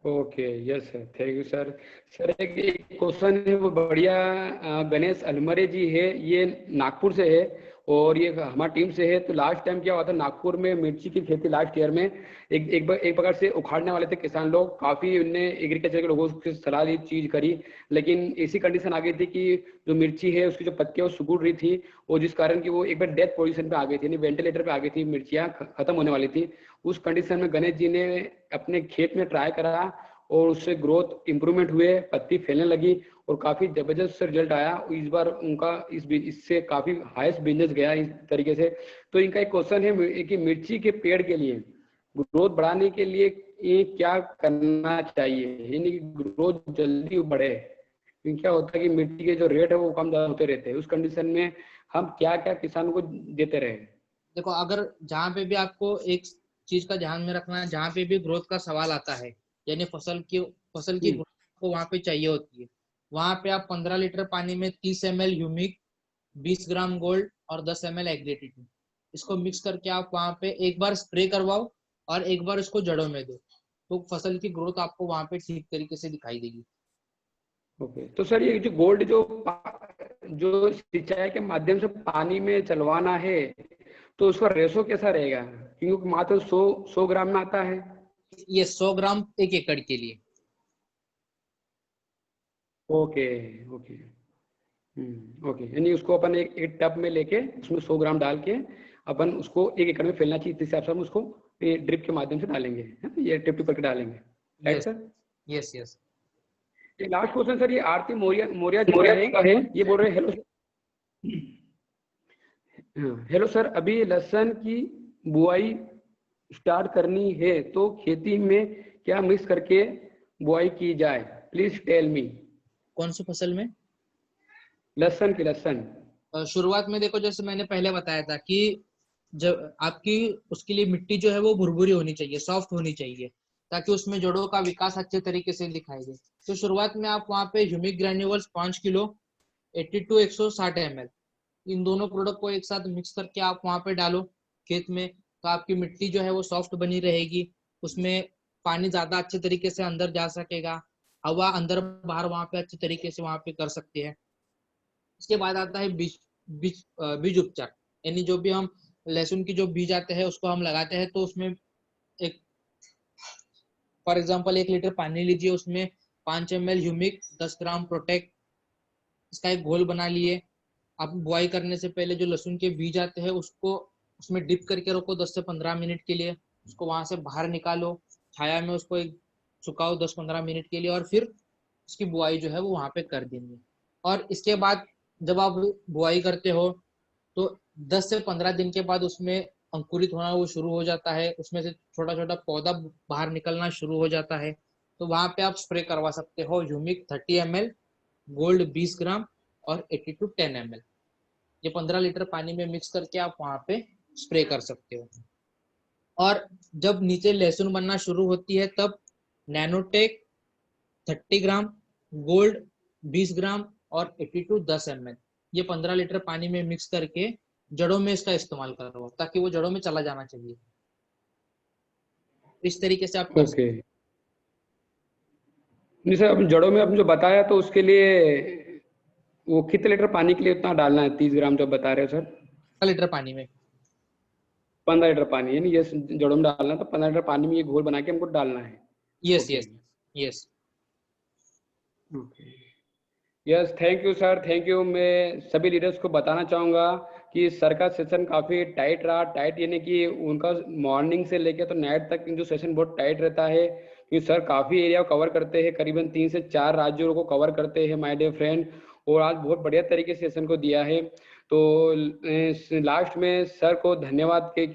Okay, yes sir, thank you sir. Sir एक क्वेश्चन है वो बढ़िया, गणेश अलमरे जी है, ये नागपुर से है और ये हमारी टीम से है। तो लास्ट टाइम क्या हुआ था, नागपुर में मिर्ची की खेती लास्ट ईयर में एक प्रकार से उखाड़ने वाले थे किसान लोग, काफी उनने एग्रीकल्चर के लोगों से सलाह ली, चीज करी, लेकिन ऐसी कंडीशन आ गई थी कि जो मिर्ची है उसकी जो पत्तियां वो सुकुड़ रही थी, और जिस कारण की वो एक बार डेथ पोजीशन पे आ गई थी, यानी वेंटिलेटर पे आ गई थी, मिर्चियां खत्म होने वाली थी। उस कंडीशन में गणेश जी ने अपने खेत में ट्राई करा और उससे ग्रोथ इंप्रूवमेंट हुए, पत्ती फैलने लगी और काफी जबरदस्त रिजल्ट आया। इस बार उनका इससे काफी हाईएस्ट बिजनेस गया इस तरीके से। तो इनका एक क्वेश्चन है कि मिर्ची के पेड़ के लिए ग्रोथ बढ़ाने के लिए ये क्या करना चाहिए, यानी कि ग्रोथ जल्दी बढ़े, क्योंकि क्या होता है कि मिट्टी के जो रेट है वो कम ज्यादा होते रहते हैं, उस कंडीशन में हम क्या क्या किसानों को देते रहे? देखो, अगर जहाँ पे भी आपको एक चीज का ध्यान में रखना है, जहाँ पे भी ग्रोथ का सवाल आता है, यानी फसल की ग्रोथ को वहां पे चाहिए होती है, वहां पे आप 15 लीटर पानी में 30 ml ह्यूमिक 20 ग्राम गोल्ड और 10 ml एग्री82। इसको मिक्स करके आप वहां पे एक बार स्प्रे करवाओ और एक बार इसको जड़ों में दो, तो फसल की ग्रोथ आपको वहां पे ठीक तरीके से दिखाई देगी। ओके, तो सर ये जो गोल्ड जो सिंचाई के माध्यम से पानी में चलवाना है, तो उसका रेशो कैसा रहेगा? क्योंकि मात्र 100 ग्राम में आता है। ये 100 ग्राम 1 एकड़ के लिए। Okay okay. ओके, यानी उसको अपन एक टब में लेके उसमें 100 ग्राम डाल के अपन उसको 1 एकड़ में फैलना चाहिए, इस हिसाब से हम उसको ड्रिप के माध्यम से डालेंगे, है ना? ये ड्रिप करके डालेंगे, राइट सर? Yes yes. ये लास्ट क्वेश्चन सर, ये आरती मौर्य मौर्य जी का है। ये बोल रहे हैं, हेलो हेलो सर, अभी लहसुन की बुआई स्टार्ट करनी है, तो खेती में क्या मिक्स करके बुआई की जाए? Please tell me. कौन सी फसल में? लहसुन की, लहसुन। शुरुआत में देखो, जैसे मैंने पहले बताया था कि जब आपकी उसके लिए मिट्टी जो है वो भुरभुरी होनी चाहिए, सॉफ्ट होनी चाहिए, ताकि उसमें जड़ों का विकास अच्छे तरीके से दिखाई दे। तो शुरुआत में आप वहाँ पे humic Granules 5 kilo 80 to 160 ml, इन दोनों प्रोडक्ट को एक साथ मिक्स करके आप वहाँ पे डालो खेत में, तो आपकी मिट्टी जो है वो सॉफ्ट बनी रहेगी, उसमें पानी ज्यादा अच्छे तरीके से अंदर जा सकेगा, हवा अंदर बाहर वहाँ पे अच्छे तरीके से वहाँ पे कर सकते हैं। इसके बाद आता है बीज उपचार, यानी जो भी हम लहसुन की जो बीज आते हैं उसको हम लगाते हैं, तो उसमें एक फॉर एग्जांपल 1 लीटर पानी लीजिए, उसमें 5 ml ह्यूमिक, 10 ग्राम प्रोटेक्ट, इसका एक घोल बना लिए। आप बुआई करने से पहले जो लहसुन के बीज आते हैं उसको उसमें डिप करके रखो 10 से 15 मिनट के लिए, उसको वहां से बाहर निकालो, छाया में उसको एक सुखाओ 10-15 मिनट के लिए, और फिर उसकी बुआई जो है वो वहां पे कर देंगे। और इसके बाद जब आप बुआई करते हो तो 10 से 15 दिन के बाद उसमें अंकुरित होना वो शुरू हो जाता है, उसमें से छोटा छोटा पौधा बाहर निकलना शुरू हो जाता है, तो वहां पे आप स्प्रे करवा सकते हो ह्यूमिक 30 ml, गोल्ड 20 ग्राम और 80 to 10 ml, ये 15 लीटर पानी में मिक्स करके आप वहां पे स्प्रे कर सकते हो। और जब नीचे लहसुन बनना शुरू होती है तब नैनोटेक 30 ग्राम, गोल्ड 20 ग्राम और 80 to 10 ml, ये 15 लीटर पानी में मिक्स करके जड़ों में इसका इस्तेमाल करो, ताकि वो जड़ों में चला जाना चाहिए। इस तरीके से आप कर सकते ओके, नहीं सर, अब जड़ों में आपने जो बताया, तो उसके लिए वो कितने लीटर पानी के लिए उतना डालना है? 30 ग्राम जो बता रहे हो सर? हो लीटर पानी में। 15 लीटर पानी, यानी ये जड़ों में डालना, तो 15 लीटर पानी में ये घोल बना के हमको डालना है। Yes okay yes yes. Okay. Yes, thank you sir, thank you. मैं सभी लीडर्स को बताना चाहूँगा कि सर का सेशन काफ़ी टाइट रहा। टाइट यानी कि उनका मॉर्निंग से लेकर तो नाइट तक जो सेशन बहुत टाइट रहता है, क्योंकि सर काफ़ी एरिया कवर करते हैं, करीबन 3 से 4 राज्यों को कवर करते हैं माय डियर फ्रेंड, और आज बहुत बढ़िया तरीके से सेशन को दिया है। तो लास्ट में सर को धन्यवाद के